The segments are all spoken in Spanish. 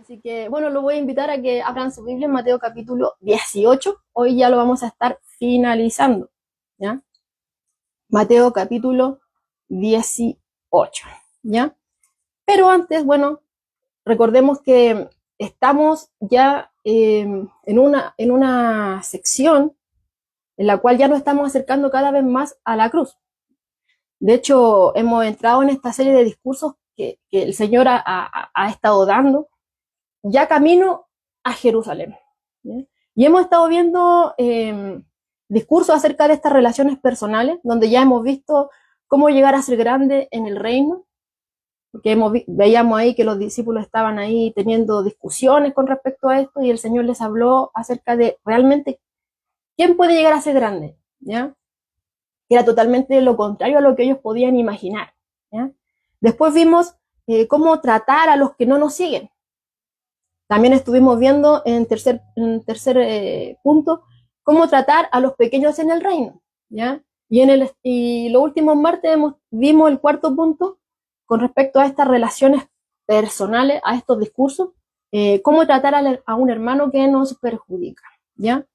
Así que, bueno, lo voy a invitar a que abran su Biblia en Mateo capítulo 18. Hoy ya lo vamos a estar finalizando, ¿ya? Mateo capítulo 18, ¿ya? Pero antes, bueno, recordemos que estamos ya en una sección en la cual ya nos estamos acercando cada vez más a la cruz. De hecho, hemos entrado en esta serie de discursos que el Señor ha estado dando ya camino a Jerusalén, ¿ya? Y hemos estado viendo discursos acerca de estas relaciones personales, donde ya hemos visto cómo llegar a ser grande en el reino, porque veíamos ahí que los discípulos estaban ahí teniendo discusiones con respecto a esto, y el Señor les habló acerca de realmente quién puede llegar a ser grande, ¿ya? Que era totalmente lo contrario a lo que ellos podían imaginar, ¿ya? Después vimos cómo tratar a los que no nos siguen. También estuvimos viendo en tercer punto cómo tratar a los pequeños en el reino, ¿ya? Y los últimos martes vimos el cuarto punto con respecto a estas relaciones personales, a estos discursos, cómo tratar a un hermano que nos perjudica, ¿ya?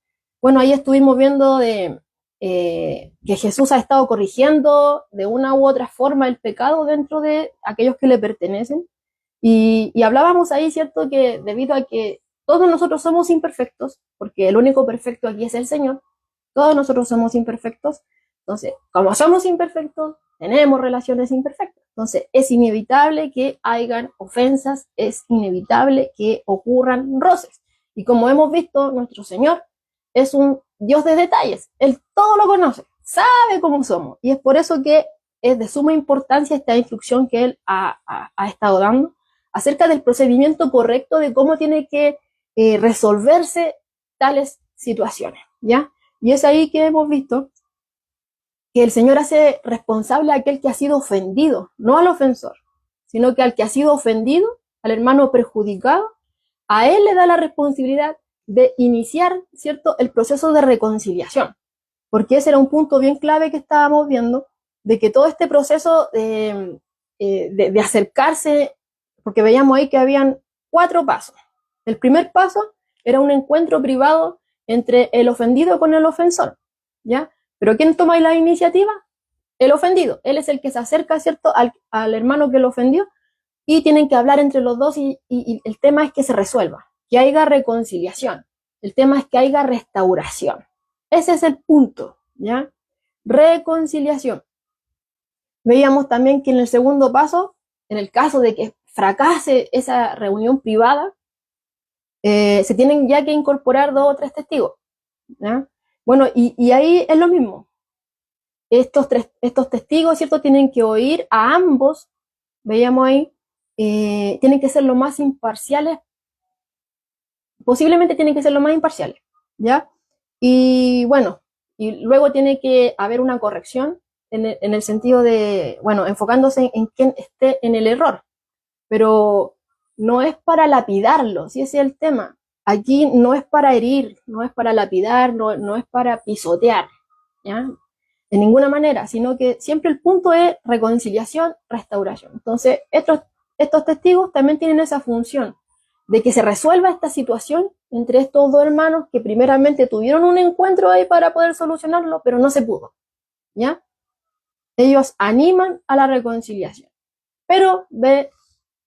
Bueno, ahí estuvimos viendo que Jesús ha estado corrigiendo de una u otra forma el pecado dentro de aquellos que le pertenecen. Y hablábamos ahí, ¿cierto? Que debido a que todos nosotros somos imperfectos, porque el único perfecto aquí es el Señor, todos nosotros somos imperfectos, entonces, como somos imperfectos, tenemos relaciones imperfectas. Entonces, es inevitable que hayan ofensas, es inevitable que ocurran roces. Y como hemos visto, nuestro Señor es un Dios de detalles. Él todo lo conoce, sabe cómo somos. Y es por eso que es de suma importancia esta instrucción que Él ha estado dando acerca del procedimiento correcto de cómo tiene que resolverse tales situaciones, ¿ya? Y es ahí que hemos visto que el Señor hace responsable a aquel que ha sido ofendido, no al ofensor, sino que al que ha sido ofendido, al hermano perjudicado, a él le da la responsabilidad de iniciar, ¿cierto?, el proceso de reconciliación, porque ese era un punto bien clave que estábamos viendo, de que todo este proceso de acercarse, porque veíamos ahí que habían 4 pasos. El primer paso era un encuentro privado entre el ofendido con el ofensor, ¿ya? Pero ¿quién toma la iniciativa? El ofendido. Él es el que se acerca, ¿cierto?, al hermano que lo ofendió, y tienen que hablar entre los dos y el tema es que se resuelva, que haya reconciliación. El tema es que haya restauración. Ese es el punto, ¿ya? Reconciliación. Veíamos también que en el segundo paso, en el caso de que fracase esa reunión privada, se tienen ya que incorporar 2 o 3 testigos, ¿ya? Bueno, y ahí es lo mismo. Estos testigos, ¿cierto?, tienen que oír a ambos, veíamos ahí, tienen que ser lo más imparciales, posiblemente tienen que ser lo más imparciales, ¿ya? Y bueno, y luego tiene que haber una corrección en el sentido de, bueno, enfocándose en quien esté en el error, pero no es para lapidarlo, si ese es el tema. Aquí no es para herir, no es para lapidar, no es para pisotear, ¿ya? De ninguna manera, sino que siempre el punto es reconciliación, restauración. Entonces, estos testigos también tienen esa función de que se resuelva esta situación entre estos 2 hermanos que primeramente tuvieron un encuentro ahí para poder solucionarlo, pero no se pudo, ¿ya? Ellos animan a la reconciliación. Pero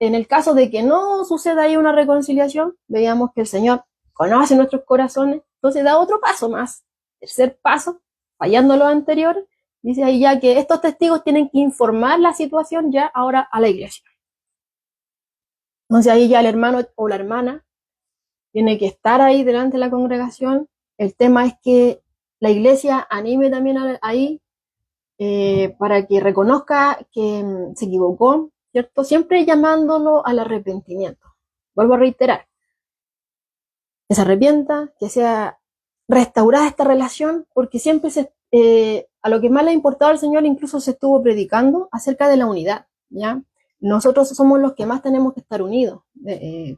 en el caso de que no suceda ahí una reconciliación, veíamos que el Señor conoce nuestros corazones, entonces da otro paso más. Tercer paso, fallando los anteriores, dice ahí ya que estos testigos tienen que informar la situación ya ahora a la iglesia. Entonces ahí ya el hermano o la hermana tiene que estar ahí delante de la congregación. El tema es que la iglesia anime también ahí para que reconozca que se equivocó, ¿cierto? Siempre llamándolo al arrepentimiento. Vuelvo a reiterar, que se arrepienta, que sea restaurada esta relación, porque siempre a lo que más le ha importado al Señor incluso se estuvo predicando acerca de la unidad, ¿ya? Nosotros somos los que más tenemos que estar unidos,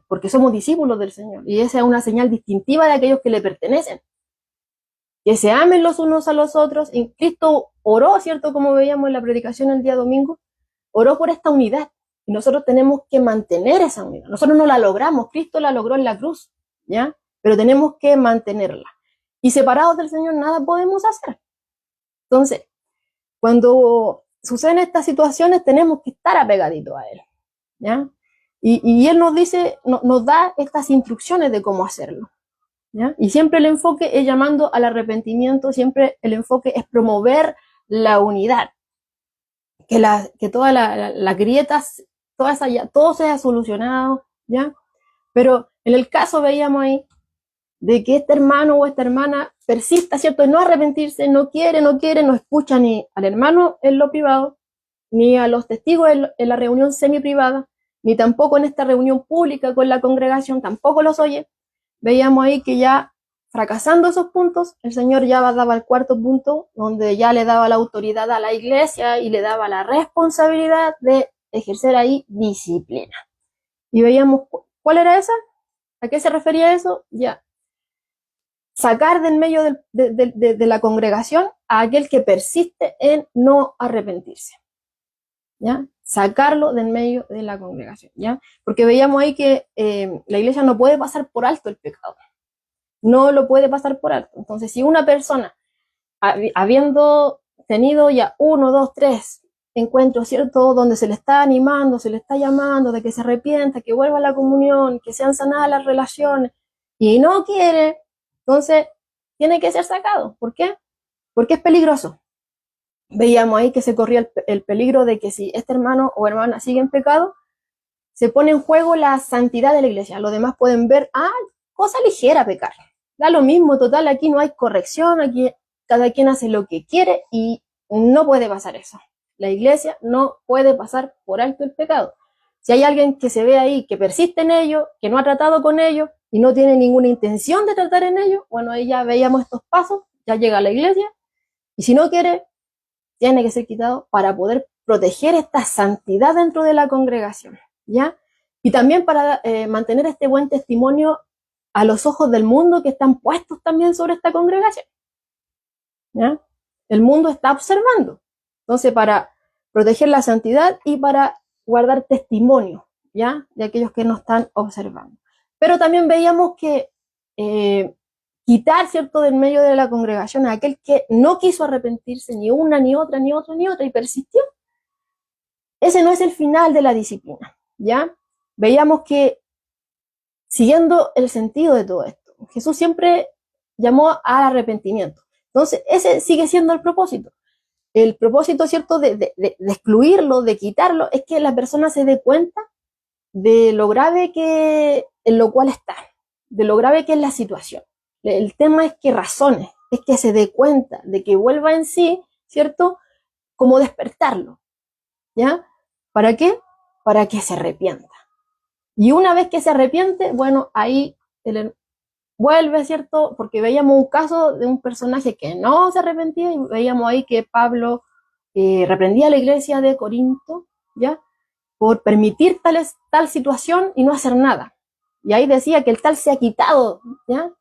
porque somos discípulos del Señor, y esa es una señal distintiva de aquellos que le pertenecen. Que se amen los unos a los otros. Y Cristo oró, ¿cierto? Como veíamos en la predicación el día domingo, oró por esta unidad, y nosotros tenemos que mantener esa unidad. Nosotros no la logramos, Cristo la logró en la cruz, ¿ya? Pero tenemos que mantenerla. Y separados del Señor nada podemos hacer. Entonces, cuando suceden estas situaciones tenemos que estar apegaditos a Él, ¿ya? Y Él nos dice, nos da estas instrucciones de cómo hacerlo, ¿ya? Y siempre el enfoque es llamando al arrepentimiento, siempre el enfoque es promover la unidad, que todas las grietas, todo sea solucionado, ¿ya? Pero en el caso veíamos ahí de que este hermano o esta hermana persista, ¿cierto?, en no arrepentirse, no quiere, no escucha ni al hermano en lo privado, ni a los testigos en la reunión semi-privada, ni tampoco en esta reunión pública con la congregación, tampoco los oye. Veíamos ahí que ya fracasando esos puntos, el Señor ya daba el cuarto punto, donde ya le daba la autoridad a la iglesia y le daba la responsabilidad de ejercer ahí disciplina. Y veíamos, ¿cuál era esa? ¿A qué se refería eso? Ya, sacar del medio de la congregación a aquel que persiste en no arrepentirse, ¿ya? Sacarlo del medio de la congregación, ¿ya? Porque veíamos ahí que la iglesia no puede pasar por alto el pecado, no lo puede pasar por alto. Entonces, si una persona, habiendo tenido ya 1, 2, 3 encuentros, ¿cierto?, donde se le está animando, se le está llamando de que se arrepienta, que vuelva a la comunión, que sean sanadas las relaciones, y no quiere, entonces tiene que ser sacado. ¿Por qué? Porque es peligroso. Veíamos ahí que se corría el peligro de que si este hermano o hermana sigue en pecado, se pone en juego la santidad de la iglesia. Los demás pueden ver, cosa ligera pecar. Da lo mismo, total, aquí no hay corrección, aquí cada quien hace lo que quiere y no puede pasar eso. La iglesia no puede pasar por alto el pecado. Si hay alguien que se ve ahí, que persiste en ello, que no ha tratado con ello y no tiene ninguna intención de tratar en ello, bueno, ahí ya veíamos estos pasos, ya llega a la iglesia y si no quiere, tiene que ser quitado para poder proteger esta santidad dentro de la congregación, ¿ya? Y también para mantener este buen testimonio a los ojos del mundo que están puestos también sobre esta congregación, ¿ya? El mundo está observando. Entonces, para proteger la santidad y para guardar testimonio, ¿ya?, de aquellos que nos están observando. Pero también veíamos que quitar, ¿cierto?, del medio de la congregación a aquel que no quiso arrepentirse ni una, ni otra, ni otra, ni otra y persistió. Ese no es el final de la disciplina, ¿ya? Veíamos que, siguiendo el sentido de todo esto, Jesús siempre llamó al arrepentimiento. Entonces, ese sigue siendo el propósito. El propósito, ¿cierto?, de excluirlo, de quitarlo, es que la persona se dé cuenta de lo grave en lo cual está, de lo grave que es la situación. El tema es que razone, es que se dé cuenta, de que vuelva en sí, ¿cierto?, como despertarlo, ¿ya? ¿Para qué? Para que se arrepienta. Y una vez que se arrepiente, bueno, ahí vuelve, ¿cierto? Porque veíamos un caso de un personaje que no se arrepentía y veíamos ahí que Pablo reprendía a la iglesia de Corinto, ¿ya?, por permitir tal situación y no hacer nada. Y ahí decía que el tal se ha quitado, ¿ya?,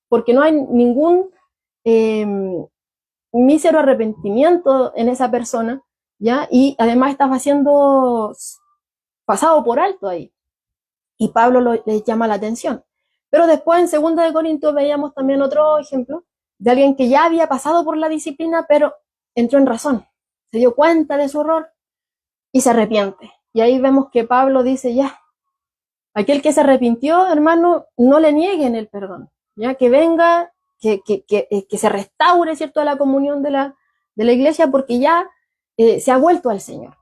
porque no hay ningún mísero arrepentimiento en esa persona, ¿ya? Y además estaba siendo pasado por alto ahí. Y Pablo les llama la atención. Pero después en 2 de Corintios veíamos también otro ejemplo de alguien que ya había pasado por la disciplina, pero entró en razón, se dio cuenta de su error y se arrepiente. Y ahí vemos que Pablo dice, ya, aquel que se arrepintió, hermano, no le nieguen el perdón, ya, que venga, que se restaure, ¿cierto?, a la comunión de la iglesia, porque ya se ha vuelto al Señor.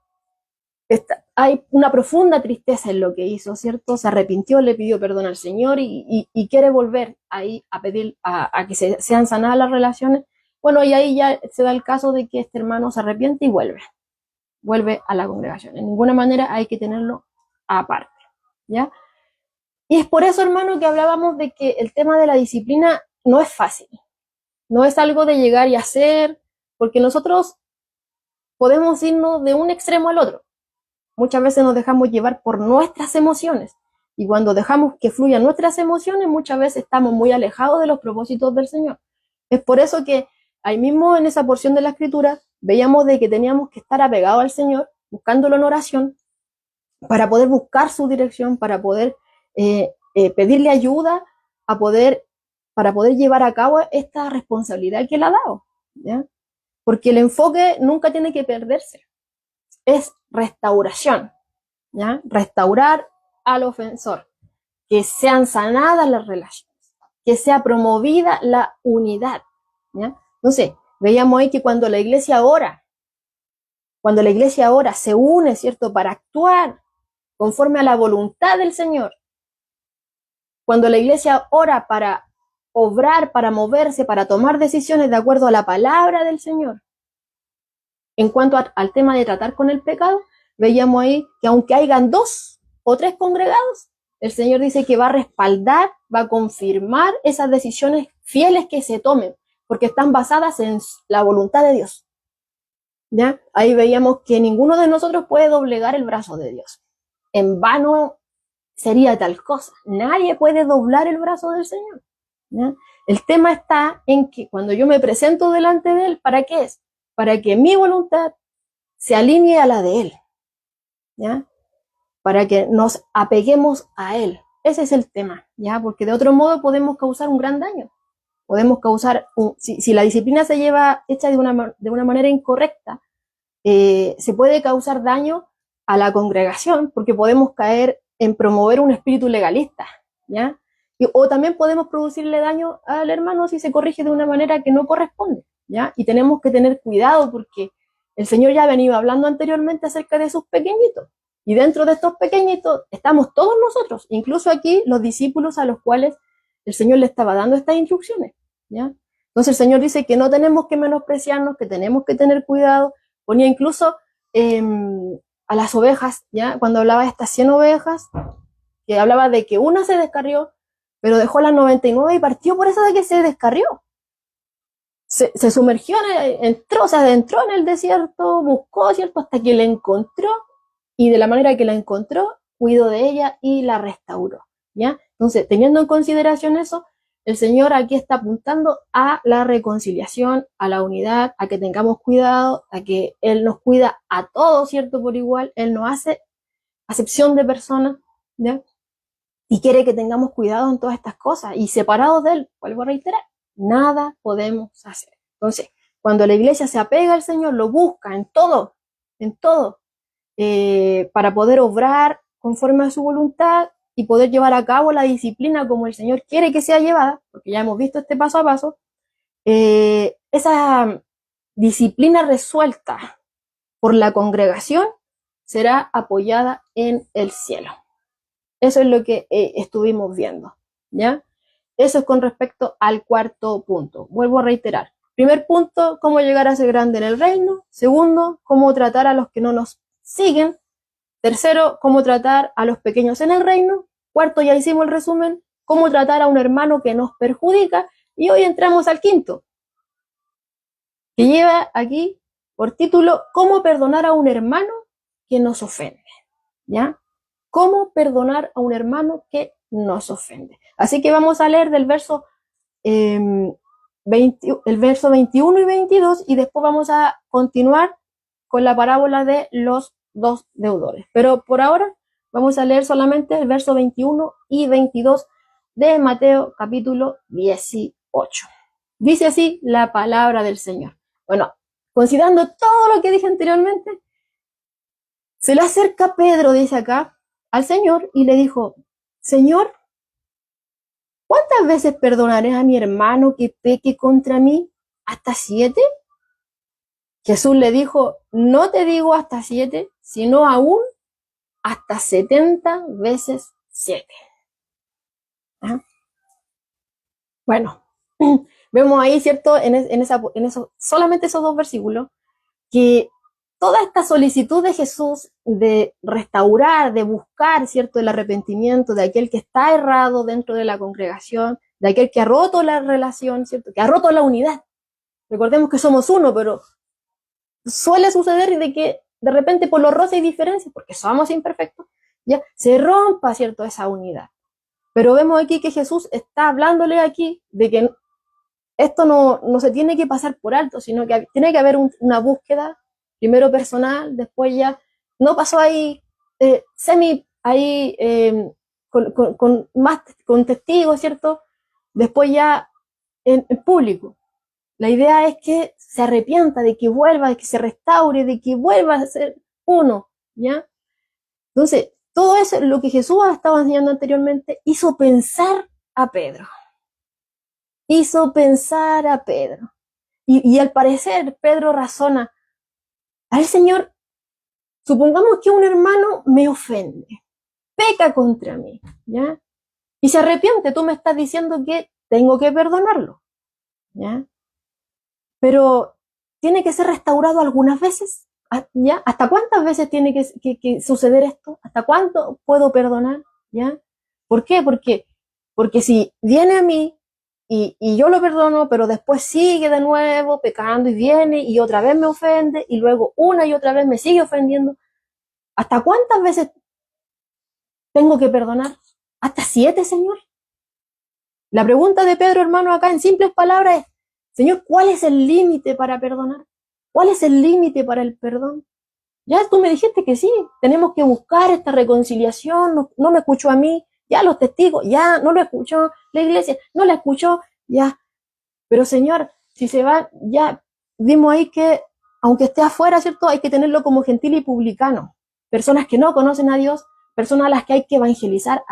Hay una profunda tristeza en lo que hizo, ¿cierto? Se arrepintió, le pidió perdón al Señor y quiere volver ahí a pedir a que sean sanadas las relaciones. Bueno, y ahí ya se da el caso de que este hermano se arrepiente y vuelve a la congregación. En ninguna manera hay que tenerlo aparte, ¿ya? Y es por eso, hermano, que hablábamos de que el tema de la disciplina no es fácil, no es algo de llegar y hacer, porque nosotros podemos irnos de un extremo al otro. Muchas veces nos dejamos llevar por nuestras emociones y cuando dejamos que fluyan nuestras emociones, muchas veces estamos muy alejados de los propósitos del Señor. Es por eso que ahí mismo en esa porción de la Escritura veíamos de que teníamos que estar apegados al Señor, buscándolo en oración, para poder buscar su dirección, para poder pedirle ayuda, para poder llevar a cabo esta responsabilidad que él ha dado, ¿ya? Porque el enfoque nunca tiene que perderse, es restauración, ¿ya? Restaurar al ofensor, que sean sanadas las relaciones, que sea promovida la unidad, ¿ya? Entonces, veíamos ahí que cuando la iglesia ora, se une, ¿cierto?, para actuar conforme a la voluntad del Señor, cuando la iglesia ora para obrar, para moverse, para tomar decisiones de acuerdo a la palabra del Señor, en cuanto al tema de tratar con el pecado, veíamos ahí que aunque hayan 2 o 3 congregados, el Señor dice que va a respaldar, va a confirmar esas decisiones fieles que se tomen, porque están basadas en la voluntad de Dios, ¿ya? Ahí veíamos que ninguno de nosotros puede doblegar el brazo de Dios. En vano sería tal cosa. Nadie puede doblar el brazo del Señor, ¿ya? El tema está en que cuando yo me presento delante de Él, ¿para qué es? Para que mi voluntad se alinee a la de Él, ¿ya? Para que nos apeguemos a Él. Ese es el tema, ¿ya? Porque de otro modo podemos causar un gran daño. Podemos causar, si la disciplina se lleva hecha de una manera incorrecta, se puede causar daño a la congregación, porque podemos caer en promover un espíritu legalista, ¿ya? O también podemos producirle daño al hermano si se corrige de una manera que no corresponde, ¿ya? Y tenemos que tener cuidado porque el Señor ya ha venido hablando anteriormente acerca de sus pequeñitos. Y dentro de estos pequeñitos estamos todos nosotros, incluso aquí los discípulos a los cuales el Señor le estaba dando estas instrucciones, ¿ya? Entonces el Señor dice que no tenemos que menospreciarnos, que tenemos que tener cuidado. Ponía incluso a las ovejas, ¿ya? Cuando hablaba de estas 100 ovejas, que hablaba de que una se descarrió, pero dejó las 99 y partió por eso de que se descarrió. Se sumergió, se adentró en el desierto, buscó, ¿cierto?, hasta que la encontró, y de la manera que la encontró, cuidó de ella y la restauró, ¿ya? Entonces, teniendo en consideración eso, el Señor aquí está apuntando a la reconciliación, a la unidad, a que tengamos cuidado, a que Él nos cuida a todos, ¿cierto?, por igual. Él no hace acepción de personas, ¿ya? Y quiere que tengamos cuidado en todas estas cosas. Y separados de Él, vuelvo a reiterar, nada podemos hacer. Entonces, cuando la iglesia se apega al Señor, lo busca en todo, para poder obrar conforme a su voluntad y poder llevar a cabo la disciplina como el Señor quiere que sea llevada, porque ya hemos visto este paso a paso, esa disciplina resuelta por la congregación será apoyada en el cielo. Eso es lo que estuvimos viendo, ¿ya? Eso es con respecto al cuarto punto. Vuelvo a reiterar. Primer punto, cómo llegar a ser grande en el reino. Segundo, cómo tratar a los que no nos siguen. Tercero, cómo tratar a los pequeños en el reino. Cuarto, ya hicimos el resumen, cómo tratar a un hermano que nos perjudica. Y hoy entramos al quinto, que lleva aquí por título, cómo perdonar a un hermano que nos ofende, ¿ya? Cómo perdonar a un hermano que nos ofende. Así que vamos a leer del verso, el verso 21 y 22, y después vamos a continuar con la parábola de los 2 deudores. Pero por ahora vamos a leer solamente el verso 21 y 22 de Mateo capítulo 18. Dice así la palabra del Señor. Bueno, considerando todo lo que dije anteriormente, se le acerca Pedro, dice acá, al Señor y le dijo, Señor, ¿cuántas veces perdonaré a mi hermano que peque contra mí? ¿Hasta 7? Jesús le dijo, no te digo hasta 7, sino aún hasta 70 veces 7. ¿Ah? Bueno, vemos ahí, ¿cierto? Solamente esos 2 versículos, que toda esta solicitud de Jesús de restaurar, de buscar, ¿cierto?, el arrepentimiento de aquel que está errado dentro de la congregación, de aquel que ha roto la relación, ¿cierto?, que ha roto la unidad. Recordemos que somos uno, pero suele suceder de que de repente por los roces y diferencias, porque somos imperfectos, ya se rompa, ¿cierto?, esa unidad. Pero vemos aquí que Jesús está hablándole aquí de que esto no se tiene que pasar por alto, sino que tiene que haber una búsqueda, primero personal, después ya, no pasó ahí semi ahí con testigos, ¿cierto? Después ya en público. La idea es que se arrepienta, de que vuelva, de que se restaure, de que vuelva a ser uno, ¿ya? Entonces, todo eso, lo que Jesús estaba enseñando anteriormente, hizo pensar a Pedro. Hizo pensar a Pedro. Y al parecer, Pedro razona, al Señor, supongamos que un hermano me ofende, peca contra mí, ¿ya? Y se arrepiente, tú me estás diciendo que tengo que perdonarlo, ¿ya? Pero tiene que ser restaurado algunas veces, ¿ya? ¿Hasta cuántas veces tiene que suceder esto? ¿Hasta cuánto puedo perdonar? ¿Ya? ¿Por qué? Porque si viene a mí y yo lo perdono, pero después sigue de nuevo pecando y viene y otra vez me ofende y luego una y otra vez me sigue ofendiendo, ¿hasta cuántas veces tengo que perdonar? ¿Hasta 7, Señor? La pregunta de Pedro, hermano, acá en simples palabras es, Señor, ¿cuál es el límite para perdonar? ¿Cuál es el límite para el perdón? Ya tú me dijiste que sí, tenemos que buscar esta reconciliación, no me escuchó a mí, ya los testigos, ya no lo escuchó la iglesia, no la escuchó, ya. Pero Señor, si se va, ya vimos ahí que, aunque esté afuera, ¿cierto? Hay que tenerlo como gentil y publicano. Personas que no conocen a Dios, personas a las que hay que evangelizar,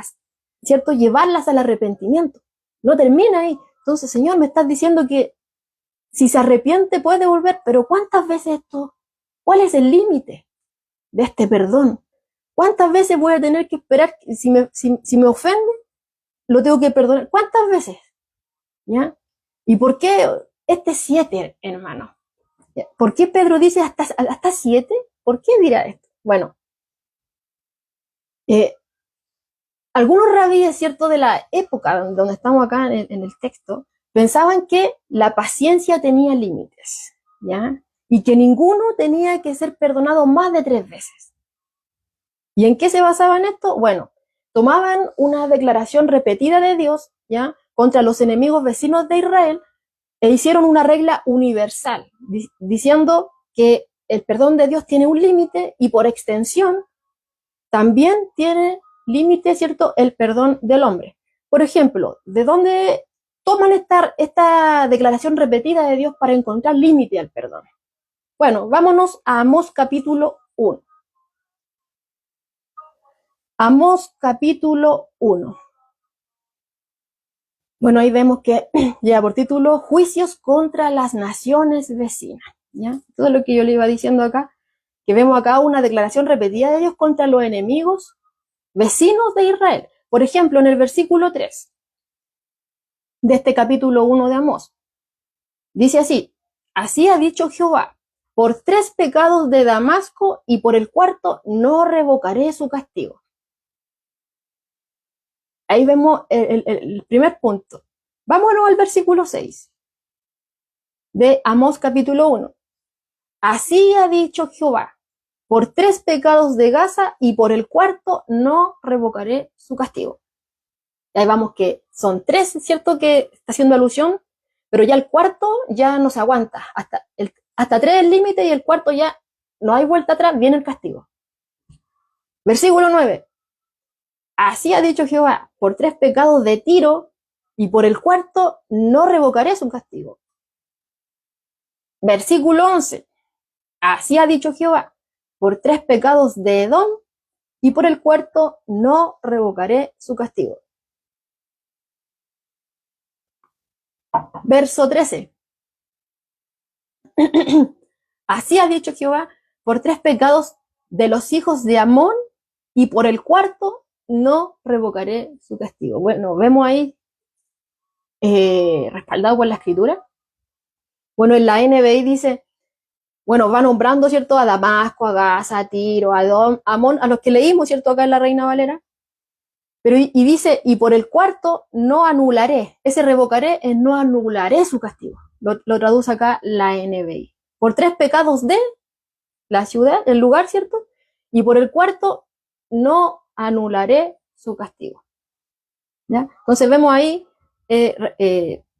¿cierto? Llevarlas al arrepentimiento. No termina ahí. Entonces, Señor, me estás diciendo que si se arrepiente puede volver, pero ¿cuántas veces esto? ¿Cuál es el límite de este perdón? ¿Cuántas veces voy a tener que esperar? Si me ofende, lo tengo que perdonar. ¿Cuántas veces? ¿Ya? ¿Y por qué este 7, hermano? ¿Ya? ¿Por qué Pedro dice hasta 7? ¿Por qué dirá esto? Bueno, algunos rabíes, ¿cierto?, de la época donde estamos acá en el texto, pensaban que la paciencia tenía límites, ¿ya? Y que ninguno tenía que ser perdonado más de 3 veces. ¿Y en qué se basaban esto? Bueno, tomaban una declaración repetida de Dios, ¿ya?, contra los enemigos vecinos de Israel, e hicieron una regla universal, diciendo que el perdón de Dios tiene un límite y por extensión también tiene límite, ¿cierto?, el perdón del hombre. Por ejemplo, ¿de dónde toman esta declaración repetida de Dios para encontrar límite al perdón? Bueno, vámonos a Amós capítulo 1. Amós capítulo 1. Bueno, ahí vemos que lleva por título Juicios contra las naciones vecinas, ¿ya? Todo lo que yo le iba diciendo acá, que vemos acá una declaración repetida de Dios contra los enemigos vecinos de Israel. Por ejemplo, en el versículo 3 de este capítulo 1 de Amós, dice así: así ha dicho Jehová, por 3 pecados de Damasco y por el 4º no revocaré su castigo. Ahí vemos el primer punto. Vámonos al versículo 6 de Amós capítulo 1. Así ha dicho Jehová, por 3 pecados de Gaza y por el 4º no revocaré su castigo. Y ahí vamos que son 3, ¿cierto?, que está haciendo alusión, pero ya el 4º ya no se aguanta. Hasta 3 es el límite y el 4º ya no hay vuelta atrás, viene el castigo. Versículo 9. Así ha dicho Jehová, por 3 pecados de Tiro y por el 4º no revocaré su castigo. Versículo 11. Así ha dicho Jehová, por 3 pecados de Edom y por el 4º no revocaré su castigo. Verso 13. Así ha dicho Jehová, por 3 pecados de los hijos de Amón y por el 4º no revocaré su castigo. Bueno, vemos ahí respaldado por la escritura. Bueno, en la NBI dice, bueno, va nombrando, ¿cierto?, a Damasco, a Gaza, a Tiro, a Edom, a Amón, a los que leímos, ¿cierto?, acá en la Reina Valera. Pero y dice, y por el 4º no anularé. Ese revocaré es no anularé su castigo. Lo traduce acá la NBI. Por 3 pecados de la ciudad, el lugar, ¿cierto? Y por el 4º no anularé su castigo. ¿Ya? Entonces vemos ahí,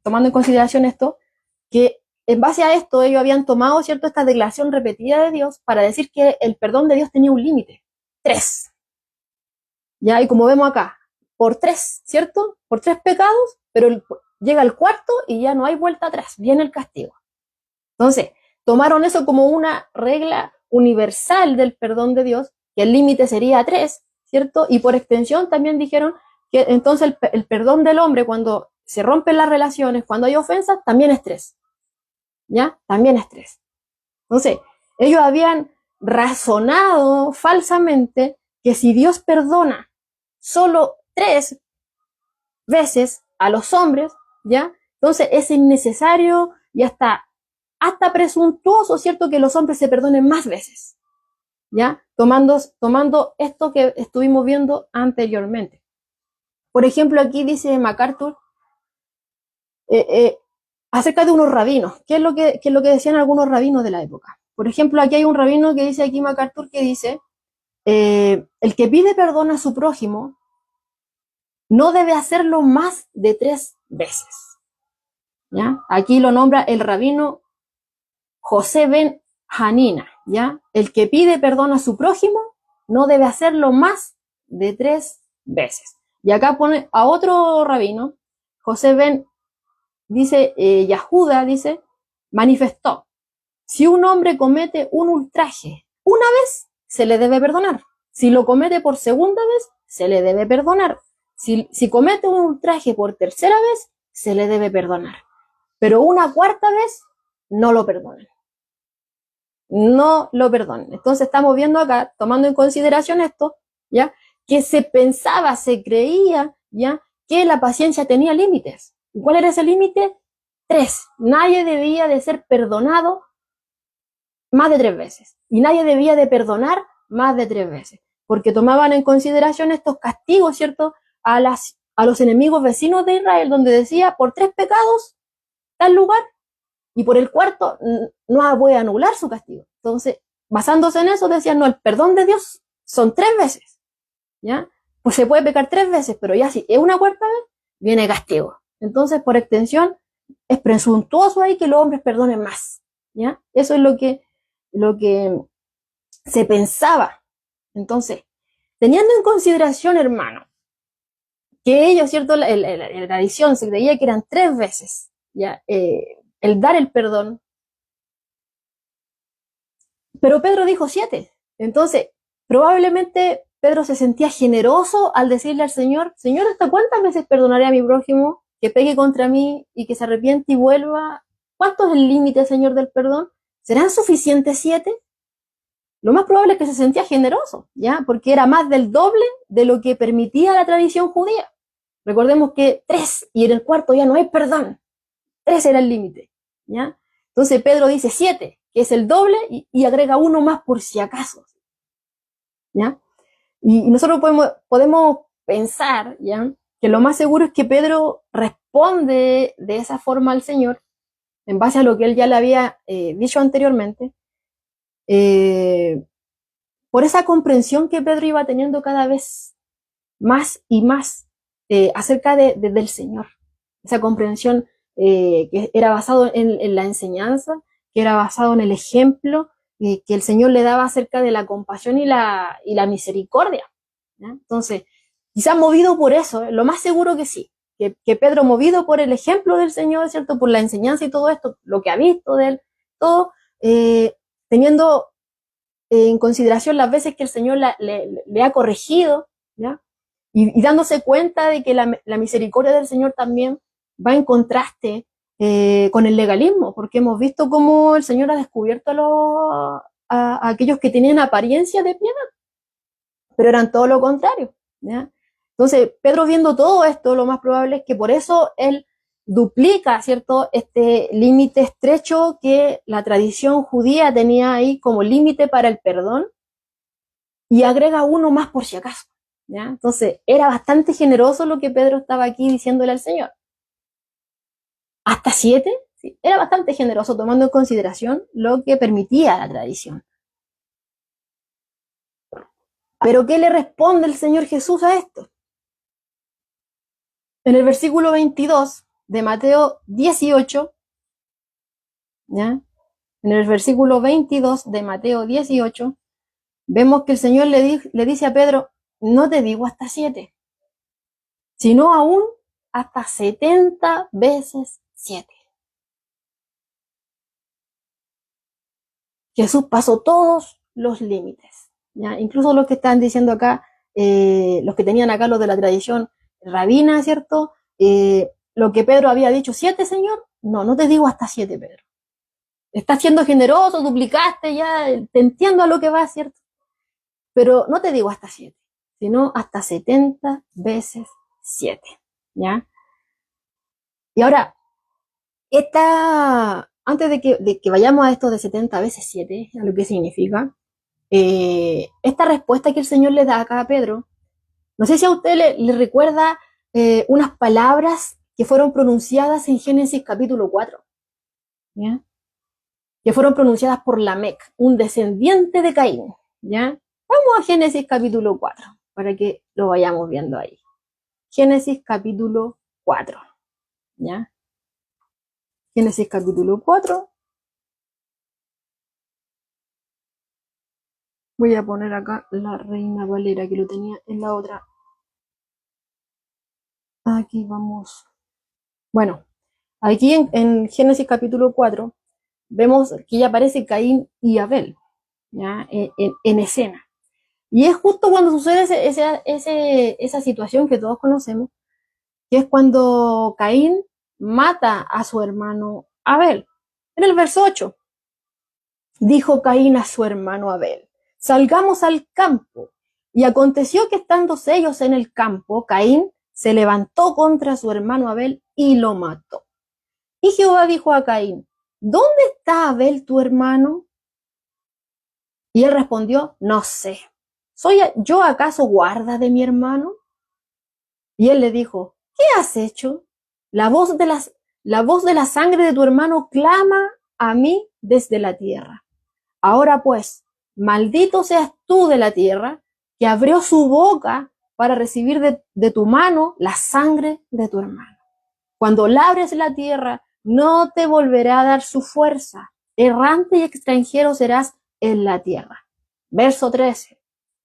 tomando en consideración esto, que en base a esto ellos habían tomado, ¿cierto?, esta declaración repetida de Dios para decir que el perdón de Dios tenía un límite. 3. ¿ya? Y como vemos acá, por 3, ¿cierto? Por 3 pecados, pero llega el cuarto y ya no hay vuelta atrás, viene el castigo. Entonces, tomaron eso como una regla universal del perdón de Dios, que el límite sería 3, ¿cierto? Y por extensión también dijeron que entonces el perdón del hombre cuando se rompen las relaciones, cuando hay ofensas, también es 3, ¿ya? También es 3. Entonces, ellos habían razonado falsamente que si Dios perdona solo 3 veces a los hombres, ¿ya? Entonces es innecesario y hasta presuntuoso, ¿cierto? Que los hombres se perdonen más veces, ¿ya? Tomando esto que estuvimos viendo anteriormente. Por ejemplo, aquí dice MacArthur acerca de unos rabinos. ¿Qué es lo que decían algunos rabinos de la época? Por ejemplo, aquí hay un rabino que dice aquí MacArthur que dice el que pide perdón a su prójimo no debe hacerlo más de 3 veces, ¿ya? Aquí lo nombra el rabino José ben Hanina, ¿ya? El que pide perdón a su prójimo no debe hacerlo más de 3 veces. Y acá pone a otro rabino, José ben, dice, Yahuda, dice, manifestó, si un hombre comete un ultraje una vez, se le debe perdonar. Si lo comete por segunda vez, se le debe perdonar. Si comete un ultraje por tercera vez, se le debe perdonar. Pero una cuarta vez, no lo perdonan. No lo perdonen. Entonces estamos viendo acá, tomando en consideración esto, ¿ya? Que se pensaba, se creía, ¿ya? Que la paciencia tenía límites. ¿Y cuál era ese límite? 3. Nadie debía de ser perdonado más de 3 veces. Y nadie debía de perdonar más de 3 veces. Porque tomaban en consideración estos castigos, ¿cierto? A los enemigos vecinos de Israel, donde decía, por 3 pecados, tal lugar, y por el cuarto no voy a anular su castigo. Entonces, basándose en eso, decían, no, el perdón de Dios son 3 veces, ¿ya? Pues se puede pecar 3 veces, pero ya si es una cuarta vez, viene castigo. Entonces, por extensión, es presuntuoso ahí que los hombres perdonen más, ¿ya? Eso es lo que se pensaba. Entonces, teniendo en consideración, hermano, que ellos, ¿cierto? La tradición se creía que eran 3 veces, ¿ya? El dar el perdón. Pero Pedro dijo 7. Entonces, probablemente Pedro se sentía generoso al decirle al Señor, Señor, ¿hasta cuántas veces perdonaré a mi prójimo que pegue contra mí y que se arrepiente y vuelva? ¿Cuánto es el límite, Señor, del perdón? ¿Serán suficientes 7? Lo más probable es que se sentía generoso, ¿ya? Porque era más del doble de lo que permitía la tradición judía. Recordemos que 3 y en el cuarto ya no hay perdón. 3 era el límite, ¿ya? Entonces Pedro dice 7, que es el doble, y agrega uno más por si acaso, ¿ya? Y nosotros podemos pensar, ¿ya? Que lo más seguro es que Pedro responde de esa forma al Señor, en base a lo que él ya le había dicho anteriormente, por esa comprensión que Pedro iba teniendo cada vez más y más acerca del Señor. Esa comprensión que era basado en la enseñanza, que era basado en el ejemplo que el Señor le daba acerca de la compasión y la misericordia, ¿ya? Entonces, quizás movido por eso, lo más seguro que sí, que Pedro, movido por el ejemplo del Señor, ¿cierto? Por la enseñanza y todo esto, lo que ha visto de él, todo, teniendo en consideración las veces que el Señor le ha corregido, ¿ya? Y dándose cuenta de que la misericordia del Señor también va en contraste con el legalismo, porque hemos visto cómo el Señor ha descubierto a aquellos que tenían apariencia de piedad, pero eran todo lo contrario, ¿ya? Entonces, Pedro, viendo todo esto, lo más probable es que por eso él duplica, ¿cierto?, este límite estrecho que la tradición judía tenía ahí como límite para el perdón, y agrega uno más por si acaso, ¿ya? Entonces, era bastante generoso lo que Pedro estaba aquí diciéndole al Señor. ¿Hasta 7? Sí, era bastante generoso, tomando en consideración lo que permitía la tradición. Pero ¿qué le responde el Señor Jesús a esto? En el versículo 22 de Mateo 18, ¿ya? En el versículo 22 de Mateo 18, vemos que el Señor le dice a Pedro, no te digo hasta 7, sino aún hasta 70 veces 7. Jesús pasó todos los límites, ¿ya? Incluso los que están diciendo acá, los que tenían acá los de la tradición rabina, ¿cierto? Lo que Pedro había dicho, 7, Señor, no te digo hasta 7, Pedro. Estás siendo generoso, duplicaste, ya, te entiendo a lo que va, ¿cierto? Pero no te digo hasta 7, sino hasta 70 veces 7, ¿ya? Y ahora, antes de que vayamos a esto de 70 veces 7, a lo que significa, esta respuesta que el Señor le da acá a Pedro, no sé si a usted le recuerda unas palabras que fueron pronunciadas en Génesis capítulo 4, ¿ya? Que fueron pronunciadas por Lamec, un descendiente de Caín, ¿ya? Vamos a Génesis capítulo 4, para que lo vayamos viendo ahí. Génesis capítulo 4, ¿ya? Génesis capítulo 4. Voy a poner acá la Reina Valera, que lo tenía en la otra. Aquí vamos. Bueno, aquí en Génesis capítulo 4 vemos que ya aparece Caín y Abel, ¿ya? En escena. Y es justo cuando sucede esa situación que todos conocemos, que es cuando Caín mata a su hermano Abel. En el verso 8, dijo Caín a su hermano Abel, salgamos al campo. Y aconteció que estando ellos en el campo, Caín se levantó contra su hermano Abel y lo mató. Y Jehová dijo a Caín, ¿dónde está Abel tu hermano? Y él respondió, no sé. ¿Soy yo acaso guarda de mi hermano? Y él le dijo, ¿qué has hecho? La voz de la sangre de tu hermano clama a mí desde la tierra. Ahora pues, maldito seas tú de la tierra, que abrió su boca para recibir de tu mano la sangre de tu hermano. Cuando labres la tierra, no te volverá a dar su fuerza. Errante y extranjero serás en la tierra. Verso 13.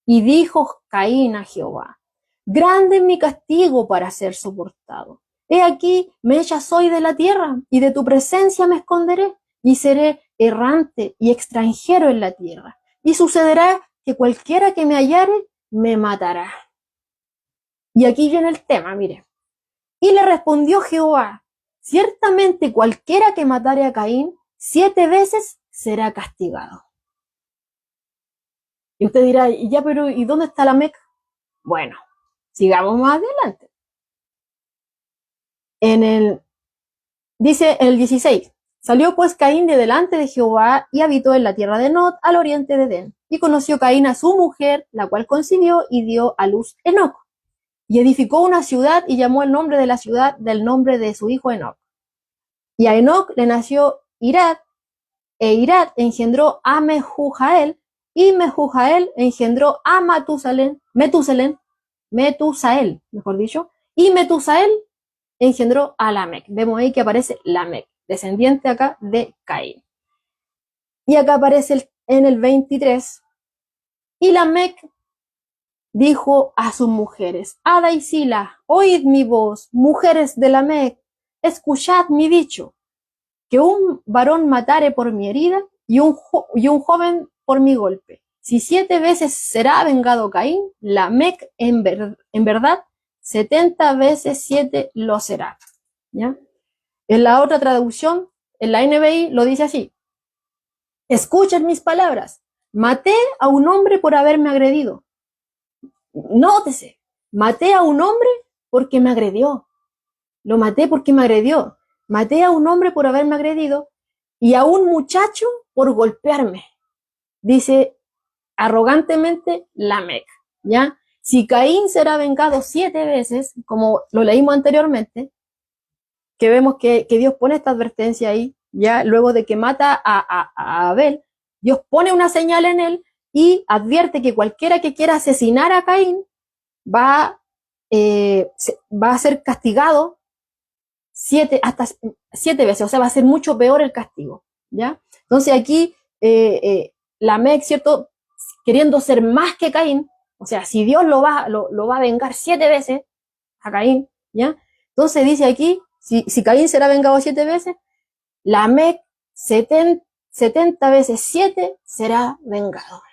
Y dijo Caín a Jehová, grande es mi castigo para ser soportado. He aquí, me echa soy de la tierra, y de tu presencia me esconderé, y seré errante y extranjero en la tierra. Y sucederá que cualquiera que me hallare, me matará. Y aquí viene el tema, mire. Y le respondió Jehová, ciertamente cualquiera que matare a Caín, 7 veces será castigado. Y usted dirá, ya, pero ¿y dónde está Lamec? Bueno, sigamos más adelante. Dice el 16, salió pues Caín de delante de Jehová y habitó en la tierra de Nod, al oriente de Edén. Y conoció Caín a su mujer, la cual concibió y dio a luz Enoc. Y edificó una ciudad y llamó el nombre de la ciudad del nombre de su hijo Enoc. Y a Enoc le nació Irad, e Irad engendró a Mehujael, y Mehujael engendró a Metusael, mejor dicho, y Metusael engendró a Lamec. Vemos ahí que aparece Lamec, descendiente acá de Caín. Y acá aparece en el 23, y Lamec dijo a sus mujeres, Ada y Sila, oíd mi voz, mujeres de Lamec, escuchad mi dicho, que un varón matare por mi herida y un joven por mi golpe. Si 7 veces será vengado Caín, Lamec en verdad 70 veces 7 lo será. ¿Ya? En la otra traducción, en la NBI, lo dice así. Escuchen mis palabras. Maté a un hombre por haberme agredido. Nótese, maté a un hombre porque me agredió. Lo maté porque me agredió. Maté a un hombre por haberme agredido y a un muchacho por golpearme. Dice arrogantemente Lamec, ¿ya? Si Caín será vengado 7 veces, como lo leímos anteriormente, que vemos que Dios pone esta advertencia ahí, ya luego de que mata a Abel, Dios pone una señal en él y advierte que cualquiera que quiera asesinar a Caín va a ser castigado hasta 7 veces, o sea, va a ser mucho peor el castigo, ¿ya? Entonces aquí Lamec, ¿cierto? Queriendo ser más que Caín, O sea, si Dios lo va a vengar 7 veces a Caín, ¿ya? Entonces dice aquí, si Caín será vengado 7 veces, Lamec 70 veces 7 será vengado,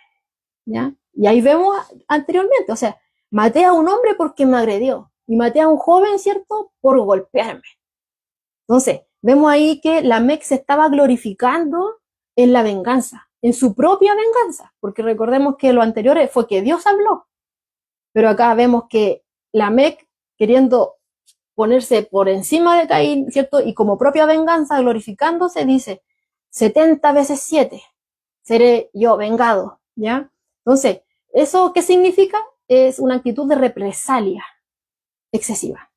¿ya? Y ahí vemos anteriormente, o sea, maté a un hombre porque me agredió, y maté a un joven, ¿cierto?, por golpearme. Entonces, vemos ahí que Lamec se estaba glorificando en la venganza, en su propia venganza, porque recordemos que lo anterior fue que Dios habló, pero acá vemos que Lamec, queriendo ponerse por encima de Caín, ¿cierto? Y como propia venganza, glorificándose, dice, 70 veces 7 seré yo vengado, ¿ya? Entonces, ¿eso qué significa? Es una actitud de represalia excesiva.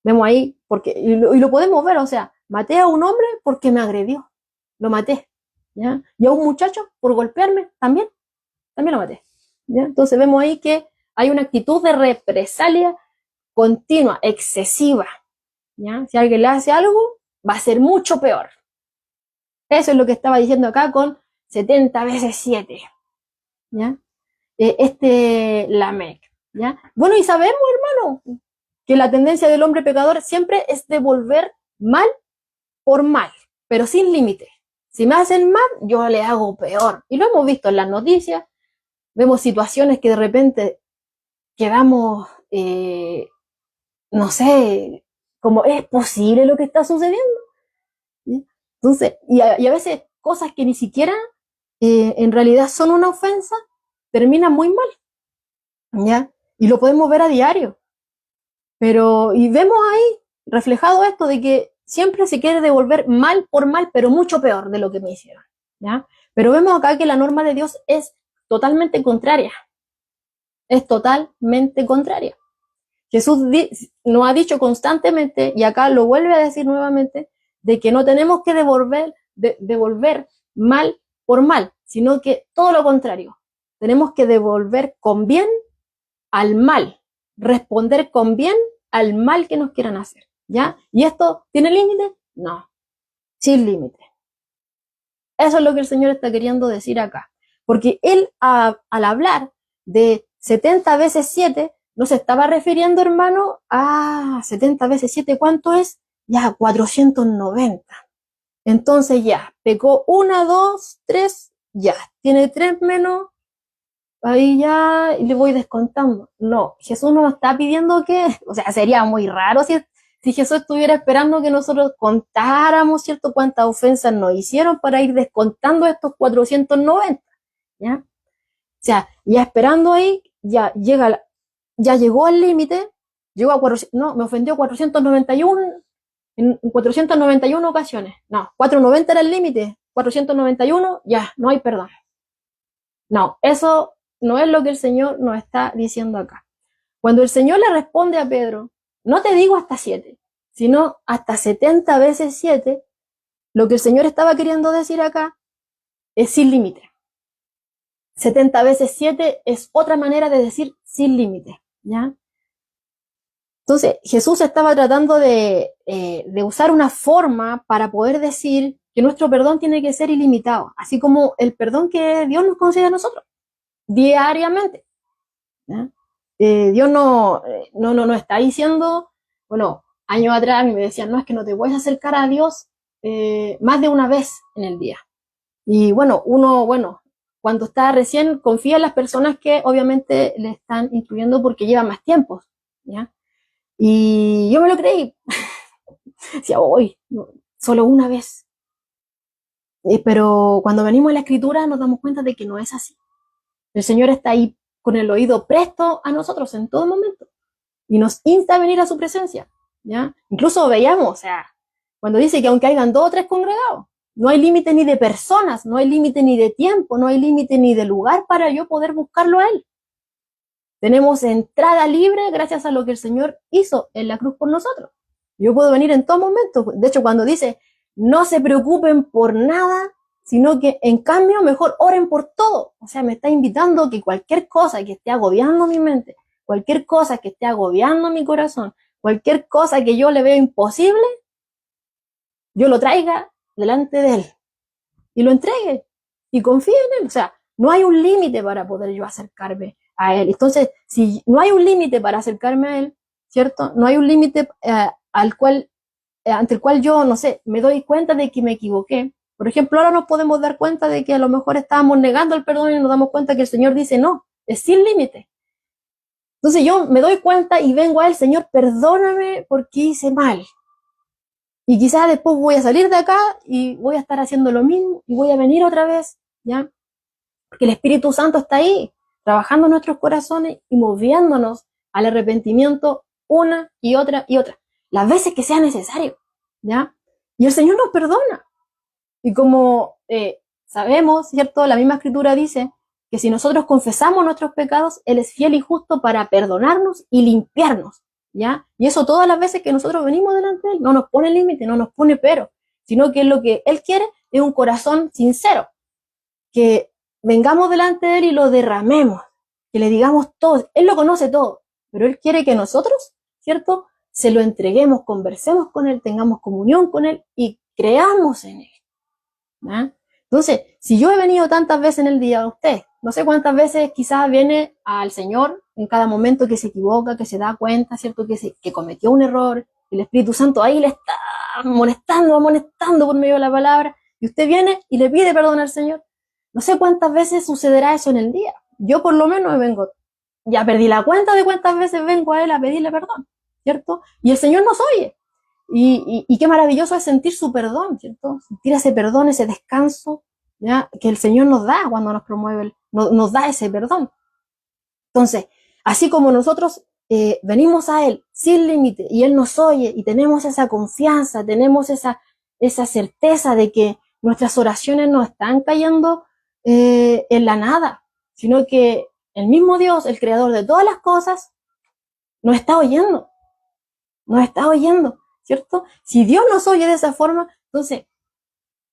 Vemos ahí, porque, y lo podemos ver, o sea, maté a un hombre porque me agredió, lo maté, ¿ya? Y a un muchacho por golpearme, también lo maté, ¿ya? Entonces vemos ahí que hay una actitud de represalia continua, excesiva, ¿ya? Si alguien le hace algo, va a ser mucho peor. Eso es lo que estaba diciendo acá con 70 veces 7, ¿ya? Lamec, ¿ya? Bueno, y sabemos, hermano, que la tendencia del hombre pecador siempre es devolver mal por mal, pero sin límite. Si me hacen mal, yo le hago peor. Y lo hemos visto en las noticias, vemos situaciones que de repente quedamos, no sé, como es posible lo que está sucediendo. ¿Sí? Entonces, y a veces cosas que ni siquiera en realidad son una ofensa, terminan muy mal, ¿ya? Y lo podemos ver a diario. Pero, y vemos ahí reflejado esto de que siempre se quiere devolver mal por mal, pero mucho peor de lo que me hicieron, ¿ya? Pero vemos acá que la norma de Dios es totalmente contraria. Es totalmente contraria. Jesús nos ha dicho constantemente, y acá lo vuelve a decir nuevamente, de que no tenemos que devolver mal por mal, sino que todo lo contrario. Tenemos que devolver con bien al mal, responder con bien al mal que nos quieran hacer, ¿ya? ¿Y esto tiene límite? No, sin límite. Eso es lo que el Señor está queriendo decir acá. Porque Él, al hablar de 70 veces 7, no se estaba refiriendo, hermano, a 70 veces 7, ¿cuánto es? Ya, 490. Entonces ya, pecó 1, 2, 3, ya, tiene 3 menos, ahí ya le voy descontando. No, Jesús nos está pidiendo que, o sea, sería muy raro si Jesús estuviera esperando que nosotros contáramos, ¿cierto?, cuántas ofensas nos hicieron para ir descontando estos 490, ¿ya? O sea, ya esperando ahí, ya llegó al límite, llegó a 400, no, me ofendió 491, en 491 ocasiones. No, 490 era el límite, 491, ya, no hay perdón. No, eso no es lo que el Señor nos está diciendo acá. Cuando el Señor le responde a Pedro, no te digo hasta 7, sino hasta 70 veces 7, lo que el Señor estaba queriendo decir acá es sin límite. 70 veces 7 es otra manera de decir sin límite, ¿ya? Entonces, Jesús estaba tratando de usar una forma para poder decir que nuestro perdón tiene que ser ilimitado, así como el perdón que Dios nos concede a nosotros diariamente, ¿ya? Dios no está diciendo, bueno, años atrás me decían, no, es que no te puedes acercar a Dios más de una vez en el día. Y bueno, cuando está recién, confía en las personas que obviamente le están incluyendo porque llevan más tiempo, ¿ya? Y yo me lo creí. Decía, hoy, solo una vez. Pero cuando venimos a la escritura nos damos cuenta de que no es así. El Señor está ahí con el oído presto a nosotros en todo momento y nos insta a venir a su presencia, ¿ya? Incluso veíamos, o sea, cuando dice que aunque hayan 2 o 3 congregados, no hay límite ni de personas, no hay límite ni de tiempo, no hay límite ni de lugar para yo poder buscarlo a Él. Tenemos entrada libre gracias a lo que el Señor hizo en la cruz por nosotros. Yo puedo venir en todo momento. De hecho, cuando dice, no se preocupen por nada, sino que en cambio mejor oren por todo. O sea, me está invitando a que cualquier cosa que esté agobiando mi mente, cualquier cosa que esté agobiando mi corazón, cualquier cosa que yo le veo imposible, yo lo traiga delante de Él y lo entregue y confíe en Él. O sea, no hay un límite para poder yo acercarme a Él. Entonces, si no hay un límite para acercarme a Él, ¿cierto? No hay un límite ante el cual yo, no sé, me doy cuenta de que me equivoqué. Por ejemplo, ahora nos podemos dar cuenta de que a lo mejor estábamos negando el perdón y nos damos cuenta que el Señor dice no, es sin límite. Entonces yo me doy cuenta y vengo a Él, Señor, perdóname porque hice mal. Y quizás después voy a salir de acá y voy a estar haciendo lo mismo y voy a venir otra vez, ¿ya? Porque el Espíritu Santo está ahí, trabajando en nuestros corazones y moviéndonos al arrepentimiento una y otra y otra, las veces que sea necesario, ¿ya? Y el Señor nos perdona. Y como sabemos, ¿cierto? La misma Escritura dice que si nosotros confesamos nuestros pecados, Él es fiel y justo para perdonarnos y limpiarnos, ¿ya? Y eso todas las veces que nosotros venimos delante de Él, no nos pone límite, no nos pone pero, sino que lo que Él quiere es un corazón sincero, que vengamos delante de Él y lo derramemos, que le digamos todo. Él lo conoce todo, pero Él quiere que nosotros, ¿cierto? Se lo entreguemos, conversemos con Él, tengamos comunión con Él y creamos en Él. ¿Ah? Entonces, si yo he venido tantas veces en el día, usted, no sé cuántas veces quizás viene al Señor en cada momento que se equivoca, que se da cuenta, ¿cierto? Que cometió un error, el Espíritu Santo ahí le está amonestando por medio de la palabra, y usted viene y le pide perdón al Señor. No sé cuántas veces sucederá eso en el día. Yo por lo menos vengo, ya perdí la cuenta de cuántas veces vengo a Él a pedirle perdón, ¿cierto? Y el Señor nos oye. Y qué maravilloso es sentir su perdón, ¿cierto? Sentir ese perdón, ese descanso, ¿ya? Que el Señor nos da cuando nos promueve, nos da ese perdón. Entonces, así como nosotros venimos a Él sin límite y Él nos oye y tenemos esa confianza, tenemos esa certeza de que nuestras oraciones no están cayendo en la nada, sino que el mismo Dios, el creador de todas las cosas, nos está oyendo, ¿cierto? Si Dios nos oye de esa forma, entonces,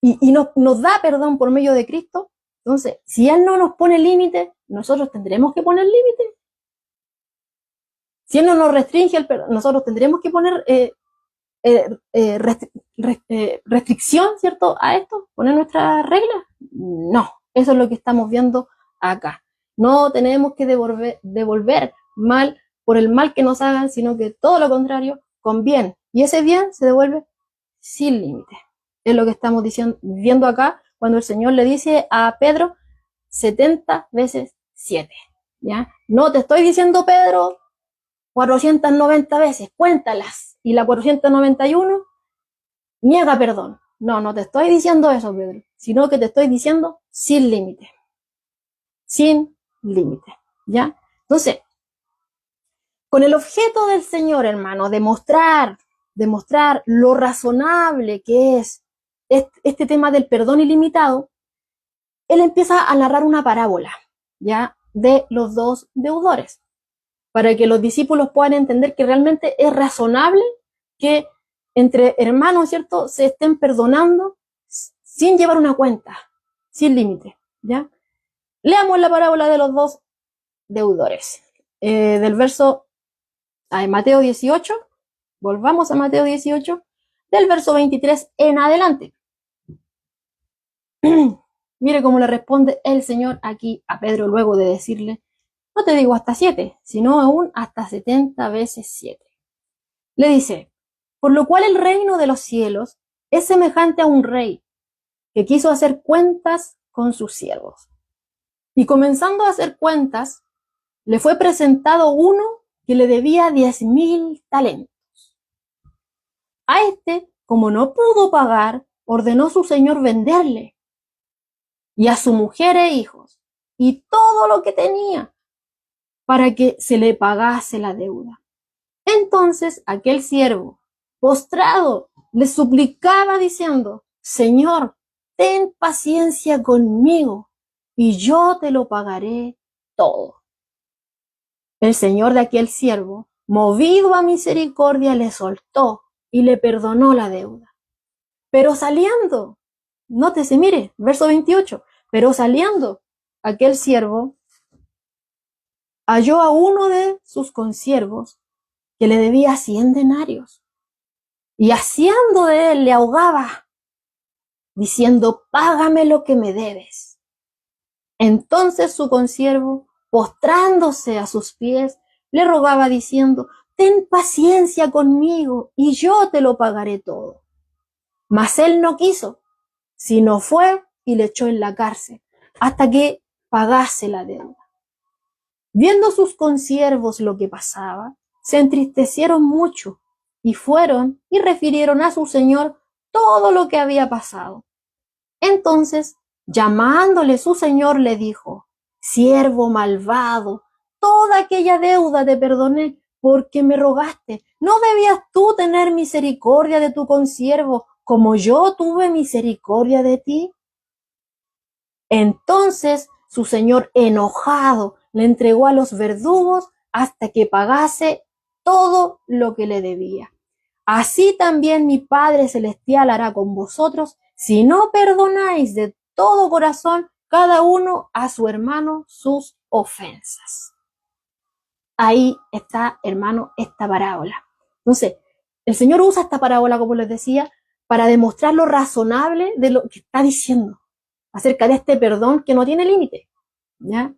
y nos da perdón por medio de Cristo, entonces, si Él no nos pone límite, nosotros tendremos que poner límite. Si Él no nos restringe el perdón, nosotros tendremos que poner restricción, ¿cierto? A esto, poner nuestras reglas. No, eso es lo que estamos viendo acá. No tenemos que devolver mal por el mal que nos hagan, sino que todo lo contrario, con bien. Y ese bien se devuelve sin límite. Es lo que estamos viendo acá cuando el Señor le dice a Pedro 70 veces 7. ¿Ya? No te estoy diciendo, Pedro, 490 veces, cuéntalas. Y la 491 niega perdón. No, no te estoy diciendo eso, Pedro, sino que te estoy diciendo sin límite. Sin límite. ¿Ya? Entonces, con el objeto del Señor, hermano, demostrar lo razonable que es este tema del perdón ilimitado, Él empieza a narrar una parábola, ¿ya? De los dos deudores, para que los discípulos puedan entender que realmente es razonable que entre hermanos, ¿cierto?, se estén perdonando sin llevar una cuenta, sin límite, ¿ya? Leamos la parábola de los dos deudores, del verso Mateo 18, volvamos a Mateo 18, del verso 23 en adelante. Mire cómo le responde el Señor aquí a Pedro luego de decirle, no te digo hasta 7, sino aún hasta 70 veces 7. Le dice, por lo cual el reino de los cielos es semejante a un rey que quiso hacer cuentas con sus siervos. Y comenzando a hacer cuentas, le fue presentado uno que le debía 10,000 talentos. A este, como no pudo pagar, ordenó su señor venderle, y a su mujer e hijos, y todo lo que tenía, para que se le pagase la deuda. Entonces aquel siervo, postrado, le suplicaba diciendo, Señor, ten paciencia conmigo, y yo te lo pagaré todo. El señor de aquel siervo, movido a misericordia, le soltó y le perdonó la deuda. Pero saliendo, nótese, mire, verso 28, pero saliendo aquel siervo, halló a uno de sus consiervos que le debía 100 denarios, y haciendo de él le ahogaba, diciendo, págame lo que me debes. Entonces su consiervo, postrándose a sus pies, le rogaba diciendo: ten paciencia conmigo y yo te lo pagaré todo. Mas él no quiso, sino fue y le echó en la cárcel hasta que pagase la deuda. Viendo sus consiervos lo que pasaba, se entristecieron mucho y fueron y refirieron a su señor todo lo que había pasado. Entonces, llamándole su señor, le dijo: siervo malvado, toda aquella deuda te perdoné porque me rogaste. ¿No debías tú tener misericordia de tu consiervo como yo tuve misericordia de ti? Entonces su señor, enojado, le entregó a los verdugos hasta que pagase todo lo que le debía. Así también mi Padre Celestial hará con vosotros si no perdonáis de todo corazón cada uno a su hermano sus ofensas. Ahí está, hermano, esta parábola. Entonces, el Señor usa esta parábola, como les decía, para demostrar lo razonable de lo que está diciendo acerca de este perdón que no tiene límite, ¿ya?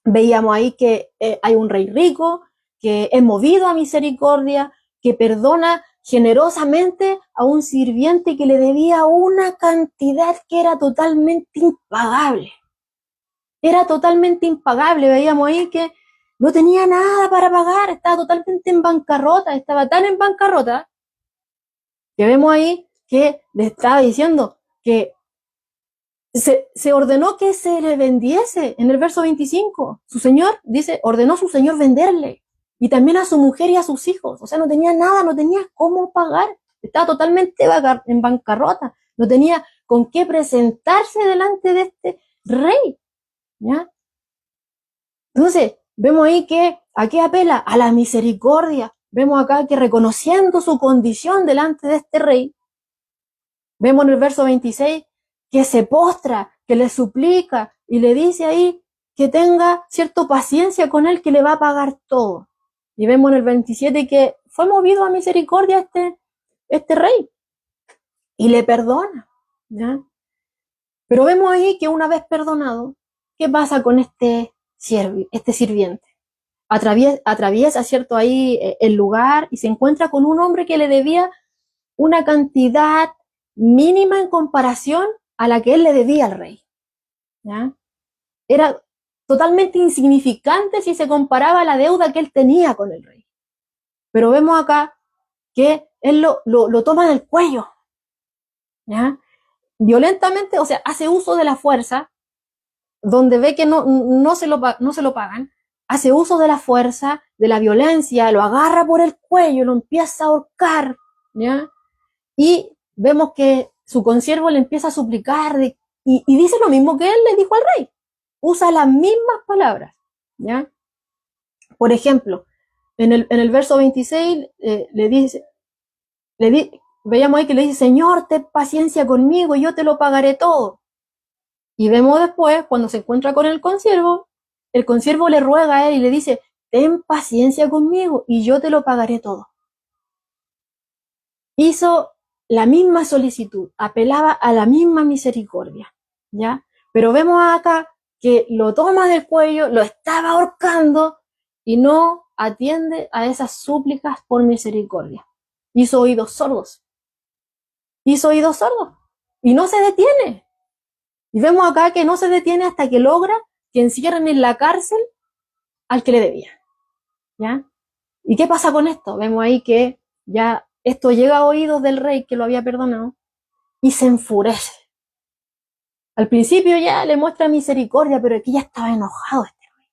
Veíamos ahí que hay un rey rico, que es movido a misericordia, que perdona generosamente a un sirviente que le debía una cantidad que era totalmente impagable. Era totalmente impagable. Veíamos ahí que no tenía nada para pagar, estaba totalmente en bancarrota, estaba tan en bancarrota que vemos ahí que le estaba diciendo que se ordenó que se le vendiese en el verso 25. Su señor, dice, ordenó su señor venderle. Y también a su mujer y a sus hijos. O sea, no tenía nada, no tenía cómo pagar. Estaba totalmente en bancarrota. No tenía con qué presentarse delante de este rey. ¿Ya? Entonces, vemos ahí que aquí apela a la misericordia. Vemos acá que reconociendo su condición delante de este rey, vemos en el verso 26 que se postra, que le suplica y le dice ahí que tenga cierta paciencia con él, que le va a pagar todo. Y vemos en el 27 que fue movido a misericordia este rey y le perdona, ¿ya? Pero vemos ahí que una vez perdonado, ¿qué pasa con este sirviente? Atraviesa, ¿cierto?, ahí el lugar y se encuentra con un hombre que le debía una cantidad mínima en comparación a la que él le debía al rey, ¿ya? Era totalmente insignificante si se comparaba a la deuda que él tenía con el rey. Pero vemos acá que él lo toma del cuello, ¿ya? Violentamente, o sea, hace uso de la fuerza, donde ve que no se lo pagan, hace uso de la fuerza, de la violencia, lo agarra por el cuello, lo empieza a ahorcar, ¿ya? Y vemos que su consiervo le empieza a suplicar y dice lo mismo que él le dijo al rey. Usa las mismas palabras, ¿ya? Por ejemplo, en el verso 26 veíamos ahí que le dice: Señor, ten paciencia conmigo y yo te lo pagaré todo. Y vemos después, cuando se encuentra con el consiervo le ruega a él y le dice: ten paciencia conmigo y yo te lo pagaré todo. Hizo la misma solicitud, apelaba a la misma misericordia, ¿ya? Pero vemos acá que lo toma del cuello, lo estaba ahorcando y no atiende a esas súplicas por misericordia. Hizo oídos sordos. Y no se detiene. Y vemos acá que no se detiene hasta que logra que encierren en la cárcel al que le debía, ¿ya? ¿Y qué pasa con esto? Vemos ahí que ya esto llega a oídos del rey que lo había perdonado y se enfurece. Al principio ya le muestra misericordia, pero aquí ya estaba enojado este rey,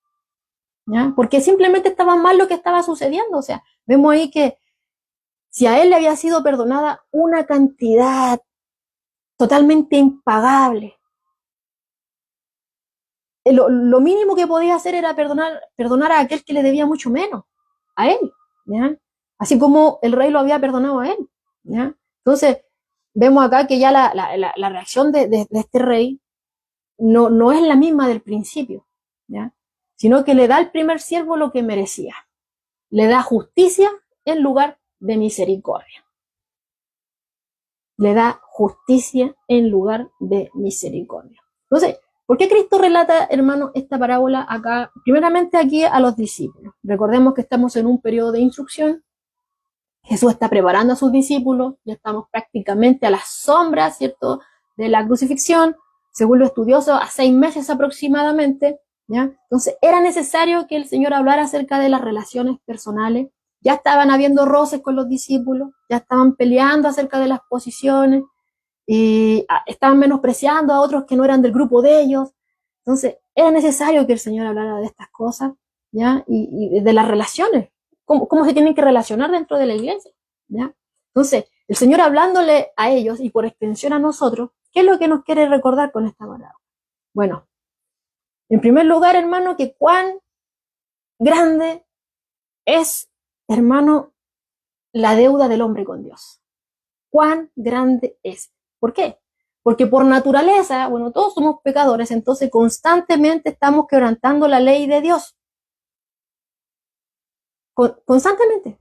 ¿ya? Porque simplemente estaba mal lo que estaba sucediendo. O sea, vemos ahí que si a él le había sido perdonada una cantidad totalmente impagable, lo mínimo que podía hacer era perdonar a aquel que le debía mucho menos, a él, ¿ya? Así como el rey lo había perdonado a él, ¿ya? Entonces, vemos acá que ya la reacción de este rey no es la misma del principio, ¿ya? Sino que le da al primer siervo lo que merecía. Le da justicia en lugar de misericordia. Le da justicia en lugar de misericordia. Entonces, ¿Por qué Cristo relata, hermano, esta parábola acá? Primeramente aquí a los discípulos. Recordemos que estamos en un periodo de instrucción. Jesús está preparando a sus discípulos. Ya estamos prácticamente a la sombra, ¿cierto?, de la crucifixión. Según los estudiosos, a 6 meses aproximadamente, ¿ya? Entonces, era necesario que el Señor hablara acerca de las relaciones personales. Ya estaban habiendo roces con los discípulos. Ya estaban peleando acerca de las posiciones. Y estaban menospreciando a otros que no eran del grupo de ellos. Entonces, era necesario que el Señor hablara de estas cosas, ¿ya? Y de las relaciones, cómo se tienen que relacionar dentro de la iglesia, ¿ya? Entonces, el Señor hablándole a ellos y por extensión a nosotros, ¿qué es lo que nos quiere recordar con esta parábola? Bueno, en primer lugar, hermano, que cuán grande es, hermano, la deuda del hombre con Dios. Cuán grande es. ¿Por qué? Porque por naturaleza, bueno, todos somos pecadores, entonces constantemente estamos quebrantando la ley de Dios. Constantemente,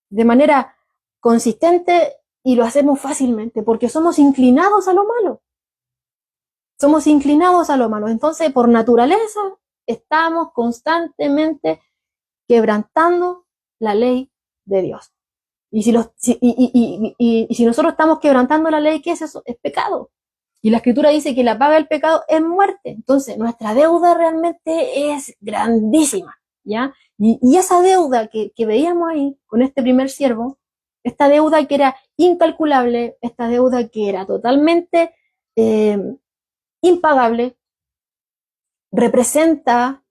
de manera consistente, y lo hacemos fácilmente, porque somos inclinados a lo malo. Somos inclinados a lo malo. Entonces, por naturaleza, estamos constantemente quebrantando la ley de Dios. Y si nosotros estamos quebrantando la ley, ¿qué es eso? Es pecado. Y la Escritura dice que la paga del pecado es muerte. Entonces, nuestra deuda realmente es grandísima, ¿ya? Y esa deuda que veíamos ahí con este primer siervo, esta deuda que era incalculable, esta deuda que era totalmente impagable, representa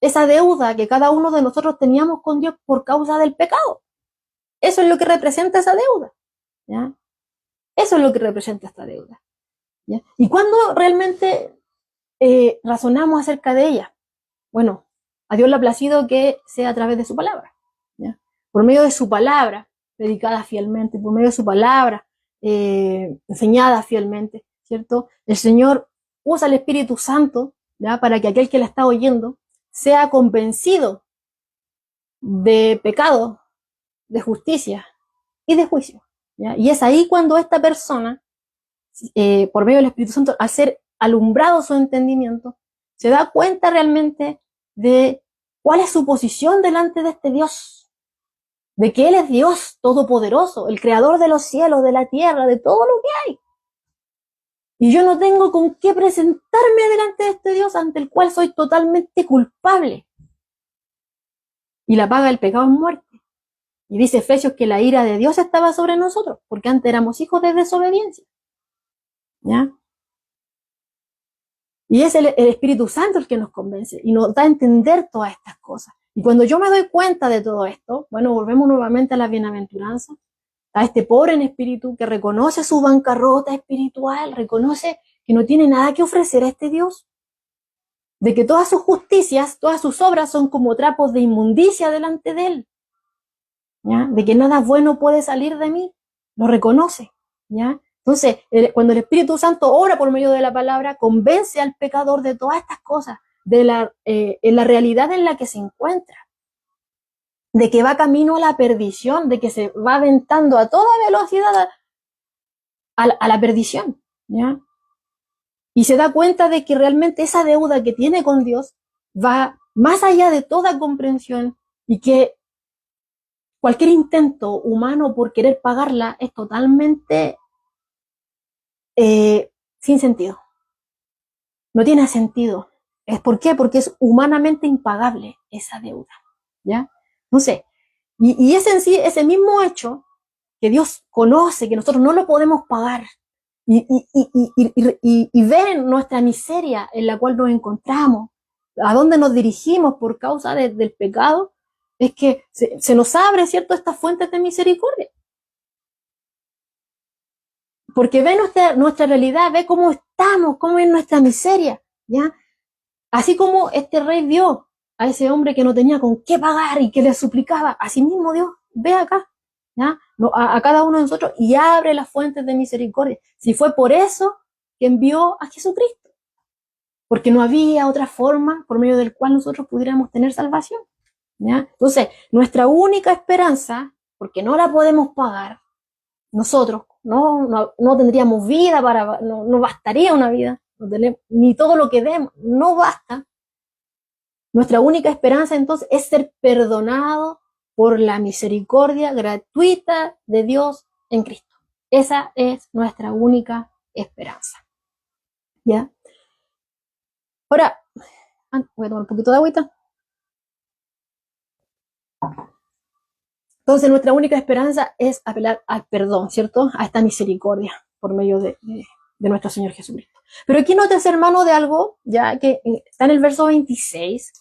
esa deuda que cada uno de nosotros teníamos con Dios por causa del pecado. Eso es lo que representa esa deuda, ¿ya? Eso es lo que representa esta deuda, ¿ya? ¿Y cuándo realmente razonamos acerca de ella? Bueno, a Dios le ha placido que sea a través de su palabra, ¿ya? Por medio de su palabra, predicada fielmente, por medio de su palabra, enseñada fielmente, ¿cierto? El Señor usa el Espíritu Santo, ¿ya?, para que aquel que la está oyendo sea convencido de pecado, de justicia y de juicio, ¿ya? Y es ahí cuando esta persona, por medio del Espíritu Santo, al ser alumbrado su entendimiento, se da cuenta realmente de cuál es su posición delante de este Dios, de que Él es Dios todopoderoso, el creador de los cielos, de la tierra, de todo lo que hay. Y yo no tengo con qué presentarme delante de este Dios ante el cual soy totalmente culpable. Y la paga del pecado es muerte. Y dice Efesios que la ira de Dios estaba sobre nosotros, porque antes éramos hijos de desobediencia, ¿ya? Y es el Espíritu Santo el que nos convence y nos da a entender todas estas cosas. Y cuando yo me doy cuenta de todo esto, bueno, volvemos nuevamente a la bienaventuranza, a este pobre en espíritu que reconoce su bancarrota espiritual, reconoce que no tiene nada que ofrecer a este Dios, de que todas sus justicias, todas sus obras son como trapos de inmundicia delante de Él, ¿ya? De que nada bueno puede salir de mí, lo reconoce, ¿ya? Entonces, cuando el Espíritu Santo obra por medio de la palabra, convence al pecador de todas estas cosas, de en la realidad en la que se encuentra, de que va camino a la perdición, de que se va aventando a toda velocidad a la perdición, ¿ya? Y se da cuenta de que realmente esa deuda que tiene con Dios va más allá de toda comprensión y que cualquier intento humano por querer pagarla es totalmente sin sentido. No tiene sentido. ¿Por qué? Porque es humanamente impagable esa deuda, ¿ya? No sé. Y ese en sí, ese mismo hecho que Dios conoce, que nosotros no lo podemos pagar, y ver nuestra miseria en la cual nos encontramos, a dónde nos dirigimos por causa del pecado, es que se nos abre, ¿cierto?, estas fuentes de misericordia. Porque ve nuestra realidad, ve cómo estamos, cómo es nuestra miseria, ¿ya? Así como este rey vio a ese hombre que no tenía con qué pagar y que le suplicaba, así mismo Dios ve acá, ¿ya?, a cada uno de nosotros y abre las fuentes de misericordia. Si fue por eso que envió a Jesucristo, porque no había otra forma por medio del cual nosotros pudiéramos tener salvación, ¿ya? Entonces, nuestra única esperanza, porque no la podemos pagar, nosotros no tendríamos vida no bastaría una vida, no tenemos, ni todo lo que demos, no basta. Nuestra única esperanza entonces es ser perdonado por la misericordia gratuita de Dios en Cristo. Esa es nuestra única esperanza. ¿Ya? Ahora, voy a tomar un poquito de agüita. Entonces nuestra única esperanza es apelar al perdón, ¿cierto? A esta misericordia por medio de nuestro Señor Jesucristo. Pero aquí notas, hermano, de algo, ya que está en el verso 26,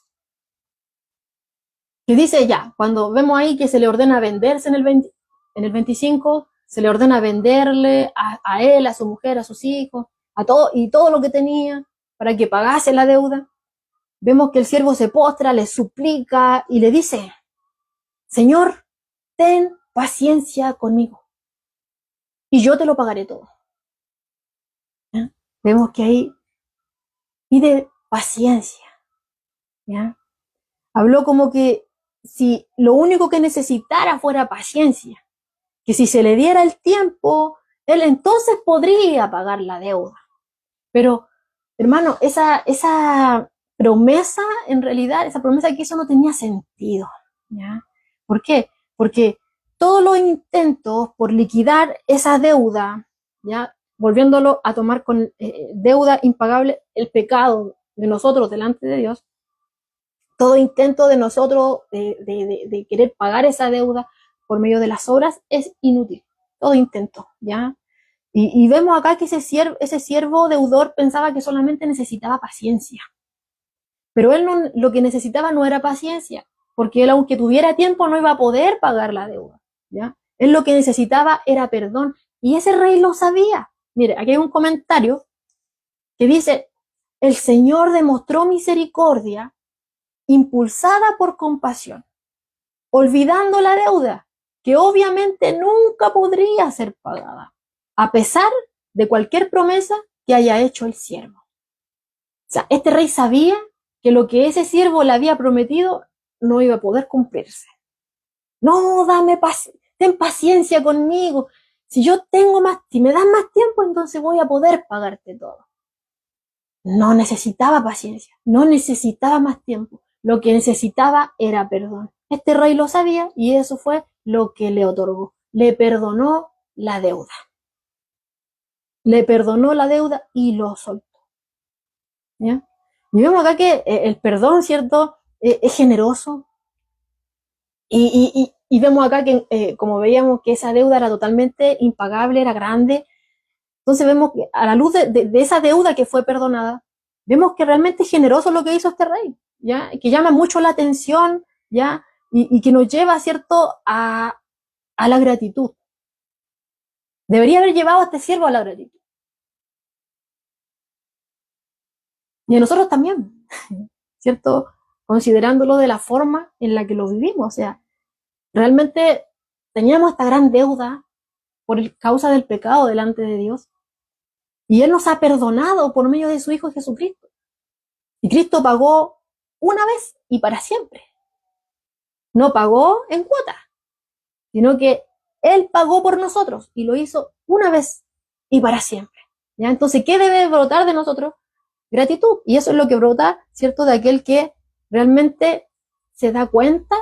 que dice ya, cuando vemos ahí que se le ordena venderse en el 25, se le ordena venderle a él, a su mujer, a sus hijos, a todo, y todo lo que tenía para que pagase la deuda. Vemos que el siervo se postra, le suplica y le dice, Señor, ten paciencia conmigo y yo te lo pagaré todo. ¿Ya? Vemos que ahí pide paciencia. ¿Ya? Habló como que si lo único que necesitara fuera paciencia, que si se le diera el tiempo, él entonces podría pagar la deuda. Pero, hermano, esa promesa, en realidad, esa promesa que hizo no tenía sentido. ¿Ya? ¿Por qué? Porque todos los intentos por liquidar esa deuda, ¿ya? Volviéndolo a tomar con deuda impagable, el pecado de nosotros delante de Dios, todo intento de nosotros de querer pagar esa deuda por medio de las obras es inútil. Todo intento, ¿ya? Y vemos acá que ese siervo deudor pensaba que solamente necesitaba paciencia. Pero él no, lo que necesitaba no era paciencia, porque él, aunque tuviera tiempo, no iba a poder pagar la deuda, ¿ya? Él lo que necesitaba era perdón. Y ese rey lo sabía. Mire, aquí hay un comentario que dice, el Señor demostró misericordia impulsada por compasión, olvidando la deuda, que obviamente nunca podría ser pagada, a pesar de cualquier promesa que haya hecho el siervo. O sea, este rey sabía que lo que ese siervo le había prometido no iba a poder cumplirse. No, ten paciencia conmigo. Si me das más tiempo, entonces voy a poder pagarte todo. No necesitaba paciencia, no necesitaba más tiempo. Lo que necesitaba era perdón. Este rey lo sabía y eso fue lo que le otorgó. Le perdonó la deuda. Le perdonó la deuda y lo soltó. ¿Ya? Y vemos acá que el perdón, ¿cierto? Es generoso. Y vemos acá que, como veíamos, que esa deuda era totalmente impagable, era grande. Entonces vemos que a la luz de esa deuda que fue perdonada, vemos que realmente es generoso lo que hizo este rey, ¿ya? Que llama mucho la atención, ¿ya? Y que nos lleva, ¿cierto?, a la gratitud. Debería haber llevado a este siervo a la gratitud. Y a nosotros también, ¿cierto? Considerándolo de la forma en la que lo vivimos. O sea, realmente teníamos esta gran deuda por causa del pecado delante de Dios. Y Él nos ha perdonado por medio de su Hijo Jesucristo. Y Cristo pagó una vez y para siempre. No pagó en cuotas, sino que Él pagó por nosotros y lo hizo una vez y para siempre. ¿Ya? Entonces, ¿qué debe brotar de nosotros? Gratitud. Y eso es lo que brota, ¿cierto?, de aquel que realmente se da cuenta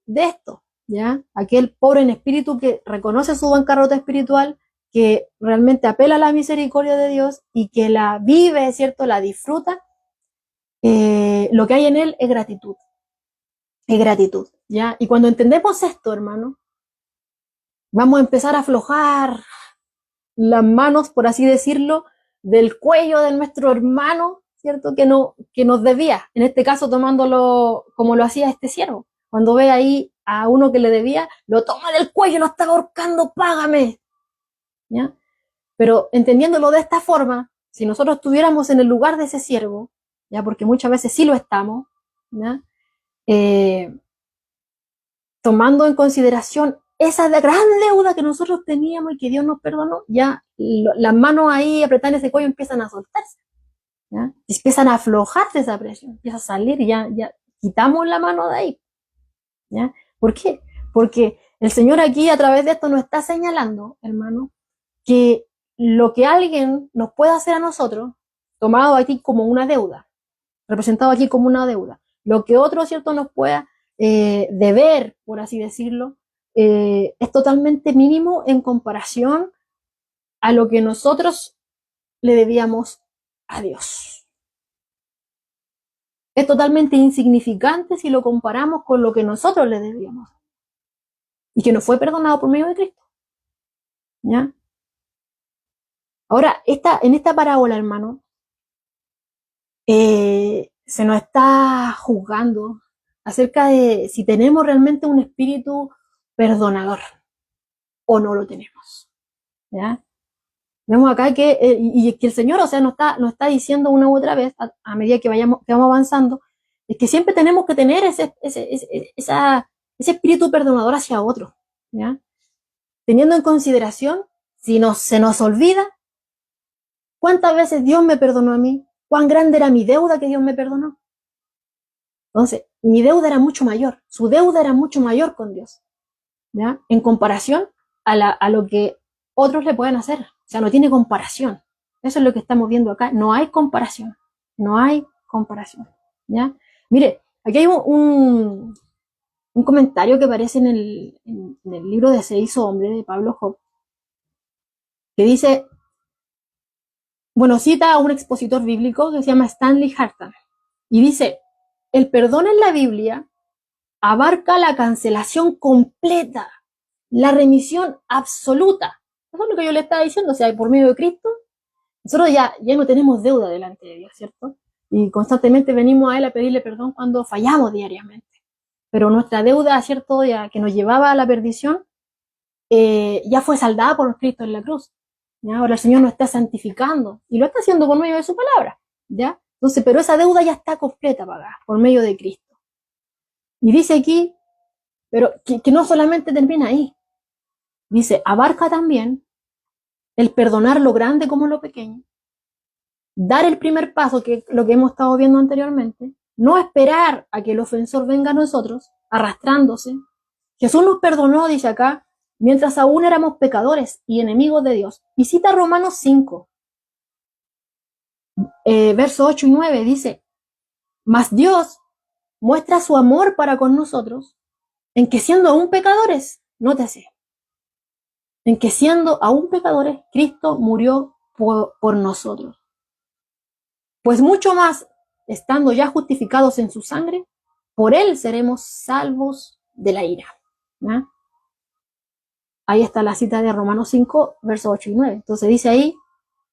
de esto. ¿Ya? Aquel pobre en espíritu que reconoce su bancarrota espiritual, que realmente apela a la misericordia de Dios y que la vive, ¿cierto?, la disfruta. Lo que hay en él es gratitud. Es gratitud, ¿ya? Y cuando entendemos esto, hermano, vamos a empezar a aflojar las manos, por así decirlo, del cuello de nuestro hermano, ¿cierto?, que nos debía. En este caso, tomándolo como lo hacía este siervo. Cuando ve ahí a uno que le debía, lo toma del cuello, lo está ahorcando, págame. ¿Ya? Pero entendiéndolo de esta forma, si nosotros estuviéramos en el lugar de ese siervo, ¿ya? Porque muchas veces sí lo estamos, ¿ya? Tomando en consideración esa gran deuda que nosotros teníamos y que Dios nos perdonó, ya las manos ahí apretando ese cuello empiezan a soltarse, ¿ya? Empiezan a aflojarse esa presión, empieza a salir y ya quitamos la mano de ahí, ¿ya? ¿Por qué? Porque el Señor aquí a través de esto nos está señalando, hermano, que lo que alguien nos pueda hacer a nosotros, tomado aquí como una deuda, representado aquí como una deuda. Lo que otro, ¿cierto?, nos pueda deber, por así decirlo, es totalmente mínimo en comparación a lo que nosotros le debíamos a Dios. Es totalmente insignificante si lo comparamos con lo que nosotros le debíamos y que nos fue perdonado por medio de Cristo. ¿Ya? Ahora, en esta parábola, hermano, se nos está juzgando acerca de si tenemos realmente un espíritu perdonador o no lo tenemos. ¿Ya? Vemos acá que el Señor, o sea, nos está diciendo una u otra vez, a medida que vamos avanzando, es que siempre tenemos que tener ese espíritu perdonador hacia otro, ¿ya? Teniendo en consideración, si se nos olvida, ¿cuántas veces Dios me perdonó a mí? ¿Cuán grande era mi deuda que Dios me perdonó? Entonces, mi deuda era mucho mayor, su deuda era mucho mayor con Dios, ¿ya? En comparación a lo que otros le pueden hacer. O sea, no tiene comparación. Eso es lo que estamos viendo acá. No hay comparación. No hay comparación. ¿Ya? Mire, aquí hay un comentario que aparece en el libro de Se hizo hombre de Pablo Job, que dice, bueno, cita a un expositor bíblico que se llama Stanley Hartan, y dice, el perdón en la Biblia abarca la cancelación completa, la remisión absoluta. Eso es lo que yo le estaba diciendo, o sea, por medio de Cristo, nosotros ya no tenemos deuda delante de Dios, ¿cierto? Y constantemente venimos a Él a pedirle perdón cuando fallamos diariamente. Pero nuestra deuda, ¿cierto?, ya que nos llevaba a la perdición, ya fue saldada por Cristo en la cruz. ¿Ya? Ahora el Señor nos está santificando y lo está haciendo por medio de su palabra. ¿Ya? Entonces, pero esa deuda ya está completa pagada por medio de Cristo. Y dice aquí, pero que no solamente termina ahí. Dice, abarca también el perdonar lo grande como lo pequeño, dar el primer paso, que es lo que hemos estado viendo anteriormente, no esperar a que el ofensor venga a nosotros, arrastrándose. Jesús nos perdonó, dice acá, mientras aún éramos pecadores y enemigos de Dios. Y cita Romanos 5, versos 8 y 9, dice, mas Dios muestra su amor para con nosotros en que siendo aún pecadores, nótese, en que siendo aún pecadores, Cristo murió por nosotros. Pues mucho más, estando ya justificados en su sangre, por él seremos salvos de la ira. ¿Ya? Ahí está la cita de Romanos 5, versos 8 y 9. Entonces dice ahí,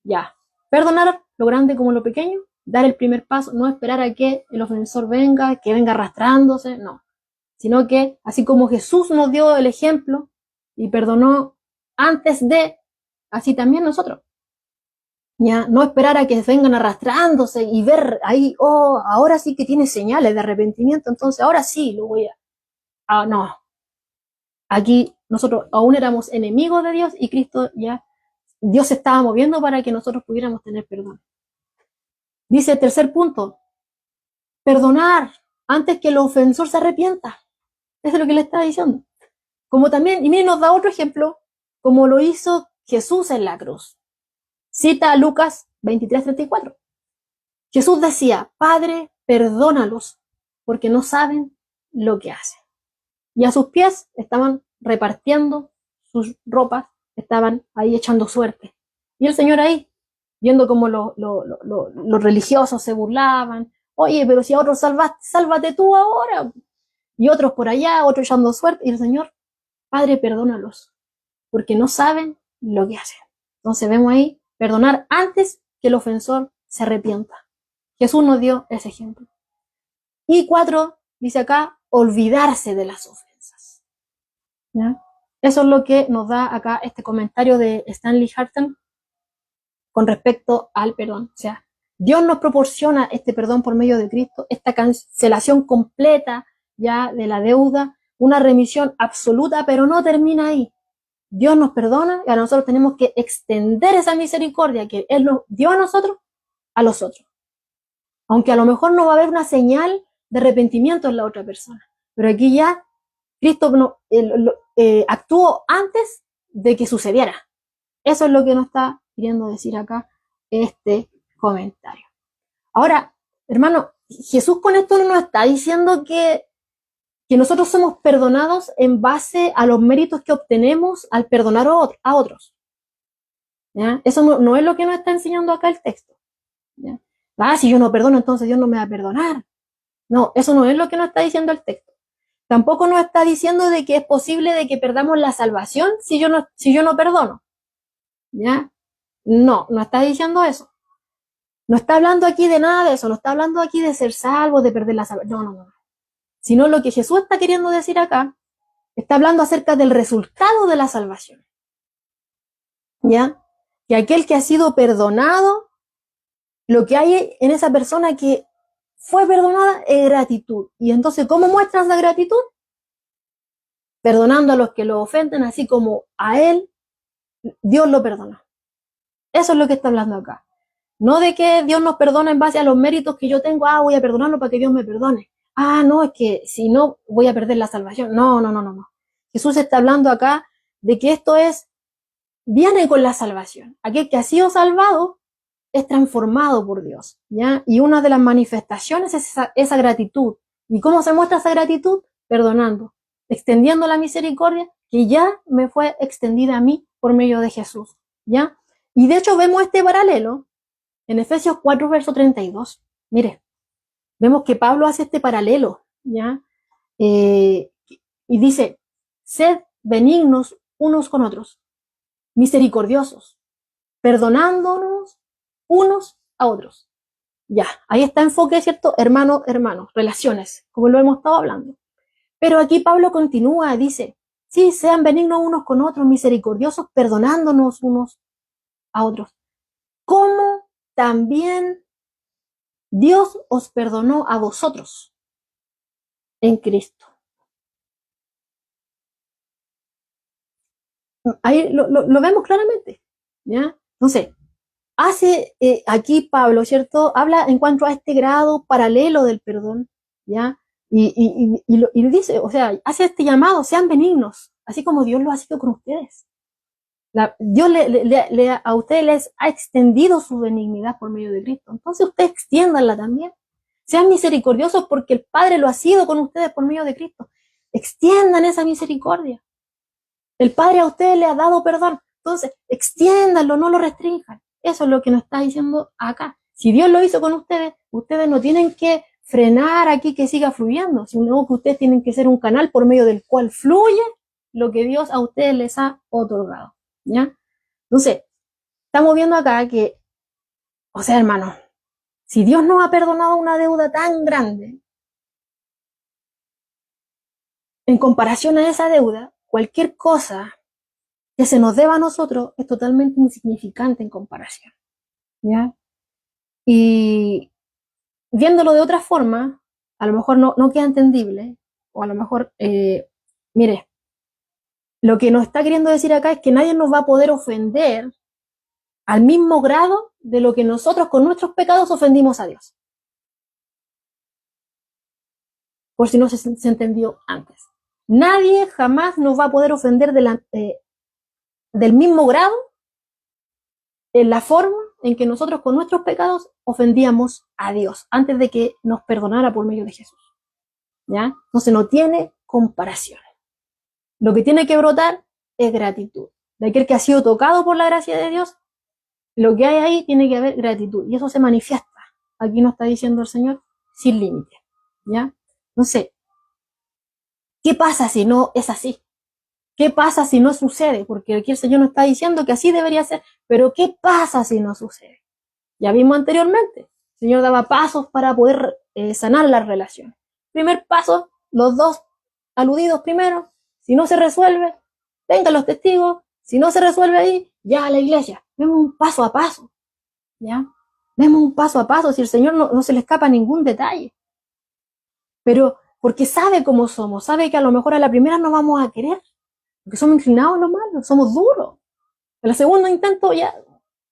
ya, perdonar lo grande como lo pequeño, dar el primer paso, no esperar a que el ofensor venga, que venga arrastrándose, no. Sino que, así como Jesús nos dio el ejemplo y perdonó antes de, así también nosotros. ¿Ya? No esperar a que vengan arrastrándose y ver ahí, oh, ahora sí que tiene señales de arrepentimiento, entonces ahora sí lo voy a... Ah, no. Aquí nosotros aún éramos enemigos de Dios y Cristo ya, Dios se estaba moviendo para que nosotros pudiéramos tener perdón. Dice el tercer punto, perdonar antes que el ofensor se arrepienta. Eso es lo que le está diciendo. Como también, y miren, nos da otro ejemplo, como lo hizo Jesús en la cruz. Cita a Lucas 23:34. Jesús decía, Padre, perdónalos, porque no saben lo que hacen. Y a sus pies estaban repartiendo sus ropas, estaban ahí echando suerte. Y el Señor ahí, viendo cómo los religiosos se burlaban, oye, pero si a otros sálvate tú ahora. Y otros por allá, otros echando suerte. Y el Señor, Padre, perdónalos, porque no saben lo que hacen. Entonces vemos ahí, perdonar antes que el ofensor se arrepienta. Jesús nos dio ese ejemplo. Y 4, dice acá, olvidarse de las ofensas. ¿Ya? Eso es lo que nos da acá este comentario de Stanley Hartan con respecto al perdón. O sea, Dios nos proporciona este perdón por medio de Cristo, esta cancelación completa ya de la deuda, una remisión absoluta, pero no termina ahí. Dios nos perdona y a nosotros tenemos que extender esa misericordia que Él nos dio a nosotros, a los otros. Aunque a lo mejor no va a haber una señal de arrepentimiento en la otra persona. Pero aquí ya Cristo actuó antes de que sucediera. Eso es lo que nos está queriendo decir acá este comentario. Ahora, hermano, Jesús con esto no nos está diciendo que nosotros somos perdonados en base a los méritos que obtenemos al perdonar a otros. ¿Ya? Eso no es lo que nos está enseñando acá el texto. ¿Ya? Si yo no perdono, entonces Dios no me va a perdonar. No, eso no es lo que nos está diciendo el texto. Tampoco nos está diciendo de que es posible de que perdamos la salvación si yo no perdono. ¿Ya? No está diciendo eso. No está hablando aquí de nada de eso, no está hablando aquí de ser salvo, de perder la salvación. No. Sino lo que Jesús está queriendo decir acá, está hablando acerca del resultado de la salvación. ¿Ya? Que aquel que ha sido perdonado, lo que hay en esa persona que fue perdonada es gratitud. Y entonces, ¿cómo muestras la gratitud? Perdonando a los que lo ofenden, así como a él, Dios lo perdona. Eso es lo que está hablando acá. No de que Dios nos perdona en base a los méritos que yo tengo, voy a perdonarlo para que Dios me perdone. No, es que si no voy a perder la salvación. No. Jesús está hablando acá de que esto viene con la salvación. Aquel que ha sido salvado es transformado por Dios, ¿ya? Y una de las manifestaciones es esa gratitud. ¿Y cómo se muestra esa gratitud? Perdonando, extendiendo la misericordia que ya me fue extendida a mí por medio de Jesús, ¿ya? Y de hecho vemos este paralelo en Efesios 4, verso 32. Mire, vemos que Pablo hace este paralelo, ¿ya? Y dice, sed benignos unos con otros, misericordiosos, perdonándonos unos a otros. Ya, ahí está enfoque, ¿cierto? Hermano, relaciones, como lo hemos estado hablando. Pero aquí Pablo continúa, dice, sí, sean benignos unos con otros, misericordiosos, perdonándonos unos a otros. Como también Dios os perdonó a vosotros en Cristo. Ahí lo vemos claramente, ¿ya? Entonces, hace aquí Pablo, ¿cierto? Habla en cuanto a este grado paralelo del perdón, ¿ya? Y dice, o sea, hace este llamado, sean benignos, así como Dios lo ha sido con ustedes. Dios a ustedes les ha extendido su benignidad por medio de Cristo. Entonces ustedes extiéndanla también. Sean misericordiosos porque el Padre lo ha sido con ustedes por medio de Cristo. Extiendan esa misericordia. El Padre a ustedes le ha dado perdón. Entonces, extiéndanlo, no lo restrinjan. Eso es lo que nos está diciendo acá. Si Dios lo hizo con ustedes, ustedes no tienen que frenar aquí que siga fluyendo, sino que ustedes tienen que ser un canal por medio del cual fluye lo que Dios a ustedes les ha otorgado. ¿Ya? Entonces, estamos viendo acá que, o sea, hermano, si Dios nos ha perdonado una deuda tan grande, en comparación a esa deuda, cualquier cosa que se nos deba a nosotros es totalmente insignificante en comparación, ¿ya? Y viéndolo de otra forma, a lo mejor no queda entendible, o a lo mejor, mire, lo que nos está queriendo decir acá es que nadie nos va a poder ofender al mismo grado de lo que nosotros con nuestros pecados ofendimos a Dios. Por si no se entendió antes. Nadie jamás nos va a poder ofender del mismo grado en la forma en que nosotros con nuestros pecados ofendíamos a Dios antes de que nos perdonara por medio de Jesús. ¿Ya? Entonces no tiene comparación. Lo que tiene que brotar es gratitud. De aquel que ha sido tocado por la gracia de Dios, lo que hay ahí tiene que haber gratitud. Y eso se manifiesta. Aquí nos está diciendo el Señor sin límite. ¿Ya? Entonces, ¿qué pasa si no es así? ¿Qué pasa si no sucede? Porque aquí el Señor nos está diciendo que así debería ser. Pero ¿qué pasa si no sucede? Ya vimos anteriormente. El Señor daba pasos para poder sanar la relación. Primer paso, los dos aludidos primero. Si no se resuelve, vengan los testigos. Si no se resuelve ahí, ya a la iglesia. Vemos un paso a paso. ¿Ya? Vemos un paso a paso. Si el Señor no se le escapa ningún detalle. Pero porque sabe cómo somos. Sabe que a lo mejor a la primera no vamos a querer. Porque somos inclinados a lo malo. Somos duros. En el segundo intento ya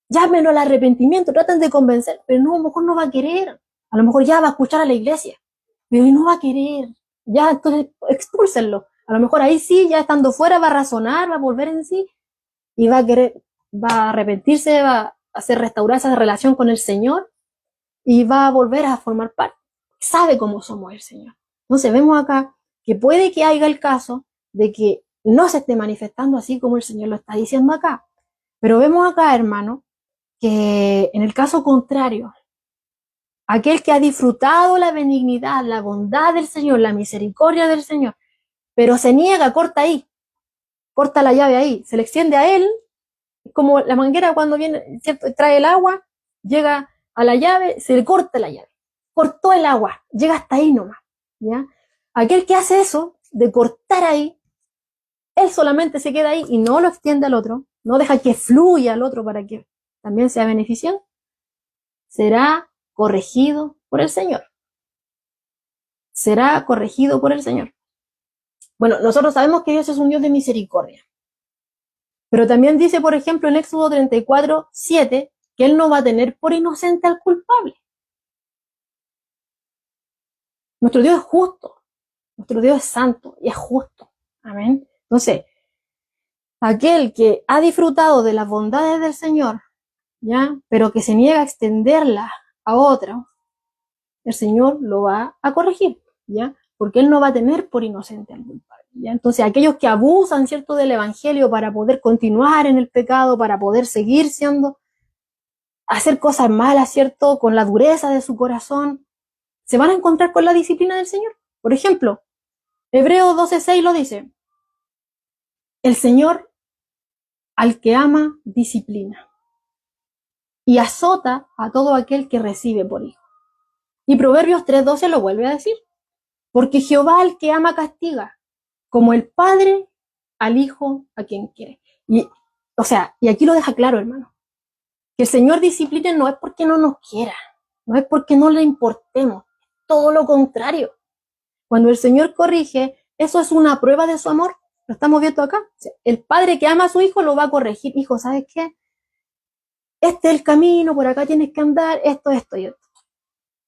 llámenlo al arrepentimiento, traten de convencer, pero no, a lo mejor no va a querer. A lo mejor ya va a escuchar a la iglesia, pero no va a querer. Ya, entonces expúlsenlo. A lo mejor ahí sí, ya estando fuera, va a razonar, va a volver en sí y va a querer, va a arrepentirse, va hacer restaurar esa relación con el Señor y va a volver a formar parte. Sabe cómo somos el Señor. Entonces vemos acá que puede que haya el caso de que no se esté manifestando así como el Señor lo está diciendo acá. Pero vemos acá, hermano, que en el caso contrario, aquel que ha disfrutado la benignidad, la bondad del Señor, la misericordia del Señor, pero se niega, corta ahí, corta la llave ahí, se le extiende a él, como la manguera cuando viene, ¿cierto? Trae el agua, llega a la llave, se le corta la llave, cortó el agua, llega hasta ahí nomás, ¿ya? Aquel que hace eso, de cortar ahí, él solamente se queda ahí y no lo extiende al otro, no deja que fluya al otro para que también sea beneficiado, será corregido por el Señor. Será corregido por el Señor. Bueno, nosotros sabemos que Dios es un Dios de misericordia. Pero también dice, por ejemplo, en Éxodo 34:7, que Él no va a tener por inocente al culpable. Nuestro Dios es justo. Nuestro Dios es santo y es justo. Amén. Entonces, aquel que ha disfrutado de las bondades del Señor, ¿ya? Pero que se niega a extenderlas a otro, el Señor lo va a corregir, ¿ya? Porque Él no va a tener por inocente al culpable, ¿ya? Entonces, aquellos que abusan, ¿cierto?, del Evangelio para poder continuar en el pecado, para poder seguir hacer cosas malas, ¿cierto?, con la dureza de su corazón, se van a encontrar con la disciplina del Señor. Por ejemplo, Hebreos 12:6 lo dice: el Señor al que ama disciplina y azota a todo aquel que recibe por hijo. Y Proverbios 3:12 lo vuelve a decir: porque Jehová al que ama castiga, como el padre al hijo a quien quiere. Y aquí lo deja claro, hermano, que el Señor discipline no es porque no nos quiera, no es porque no le importemos, todo lo contrario. Cuando el Señor corrige, eso es una prueba de su amor. Lo estamos viendo acá. El padre que ama a su hijo lo va a corregir. Hijo, ¿sabes qué? Este es el camino, por acá tienes que andar, esto y esto.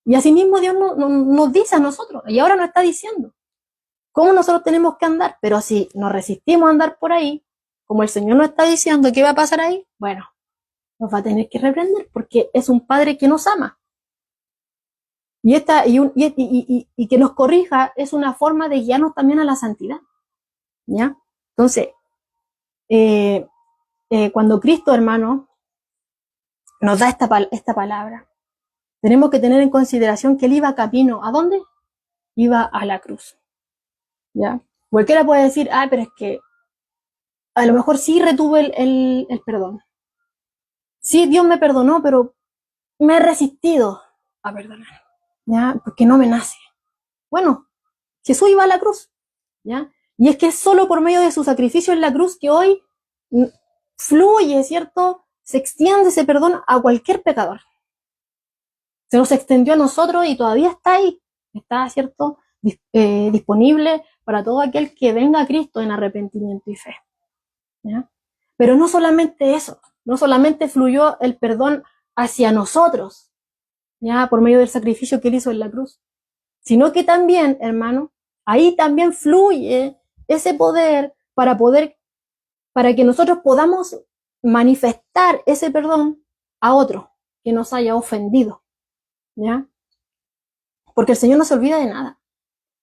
Y así mismo Dios nos dice a nosotros, y ahora nos está diciendo cómo nosotros tenemos que andar. Pero si nos resistimos a andar por ahí, como el Señor nos está diciendo, ¿qué va a pasar ahí? Bueno, nos va a tener que reprender, porque es un padre que nos ama. Y que nos corrija es una forma de guiarnos también a la santidad, ¿ya? Entonces, cuando Cristo, hermano, nos da esta palabra, tenemos que tener en consideración que Él iba camino, ¿a dónde? Iba a la cruz, ¿ya? Cualquiera puede decir, pero es que a lo mejor sí retuve el perdón. Sí, Dios me perdonó, pero me he resistido a perdonar, ¿ya? Porque no me nace. Bueno, Jesús iba a la cruz, ¿ya? Y es que es solo por medio de su sacrificio en la cruz que hoy fluye, ¿cierto? Se extiende ese perdón a cualquier pecador. Se nos extendió a nosotros y todavía está ahí. Está, ¿cierto?, disponible para todo aquel que venga a Cristo en arrepentimiento y fe, ¿ya? Pero no solamente eso, no solamente fluyó el perdón hacia nosotros, ¿ya?, por medio del sacrificio que Él hizo en la cruz, sino que también, hermano, ahí también fluye ese poder para que nosotros podamos manifestar ese perdón a otro que nos haya ofendido, ¿ya? Porque el Señor no se olvida de nada.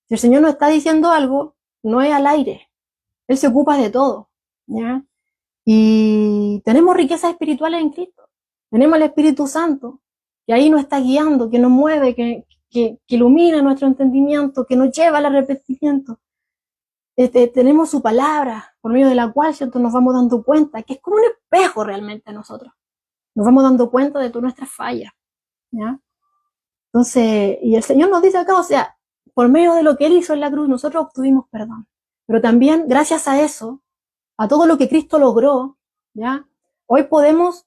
Si el Señor nos está diciendo algo, no es al aire. Él se ocupa de todo, ¿ya? Y tenemos riquezas espirituales en Cristo. Tenemos el Espíritu Santo, que ahí nos está guiando, que nos mueve, que ilumina nuestro entendimiento, que nos lleva al arrepentimiento. Tenemos su palabra, por medio de la cual, ¿cierto?, nos vamos dando cuenta, que es como un espejo realmente a nosotros. Nos vamos dando cuenta de todas nuestras fallas, ¿ya? Entonces, y el Señor nos dice acá, por medio de lo que Él hizo en la cruz, nosotros obtuvimos perdón. Pero también, gracias a eso, a todo lo que Cristo logró, ¿ya?, hoy podemos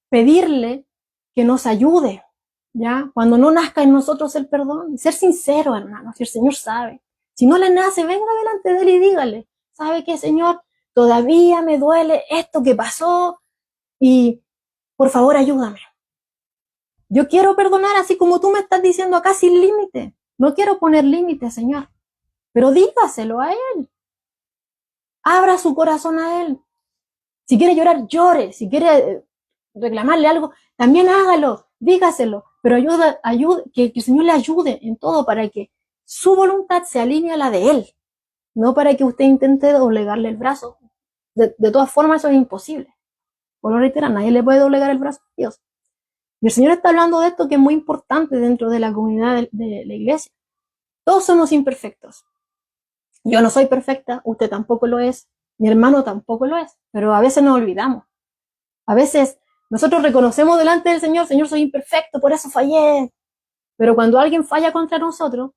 pedirle que nos ayude, ¿ya?, cuando no nazca en nosotros el perdón. Ser sincero, hermano, si el Señor sabe. Si no le nace, venga delante de Él y dígale: ¿sabe qué, Señor? Todavía me duele esto que pasó y por favor ayúdame. Yo quiero perdonar así como tú me estás diciendo acá, sin límite. No quiero poner límite, Señor. Pero dígaselo a Él. Abra su corazón a Él. Si quiere llorar, llore. Si quiere reclamarle algo, también hágalo, dígaselo, pero que el Señor le ayude en todo para que su voluntad se alinee a la de Él, no para que usted intente doblegarle el brazo. De todas formas, eso es imposible. Por lo reiterar, nadie le puede doblegar el brazo a Dios. Y el Señor está hablando de esto que es muy importante dentro de la comunidad de la iglesia. Todos somos imperfectos. Yo no soy perfecta, usted tampoco lo es, mi hermano tampoco lo es, pero a veces nos olvidamos. A veces nosotros reconocemos delante del Señor, Señor, soy imperfecto, por eso fallé. Pero cuando alguien falla contra nosotros,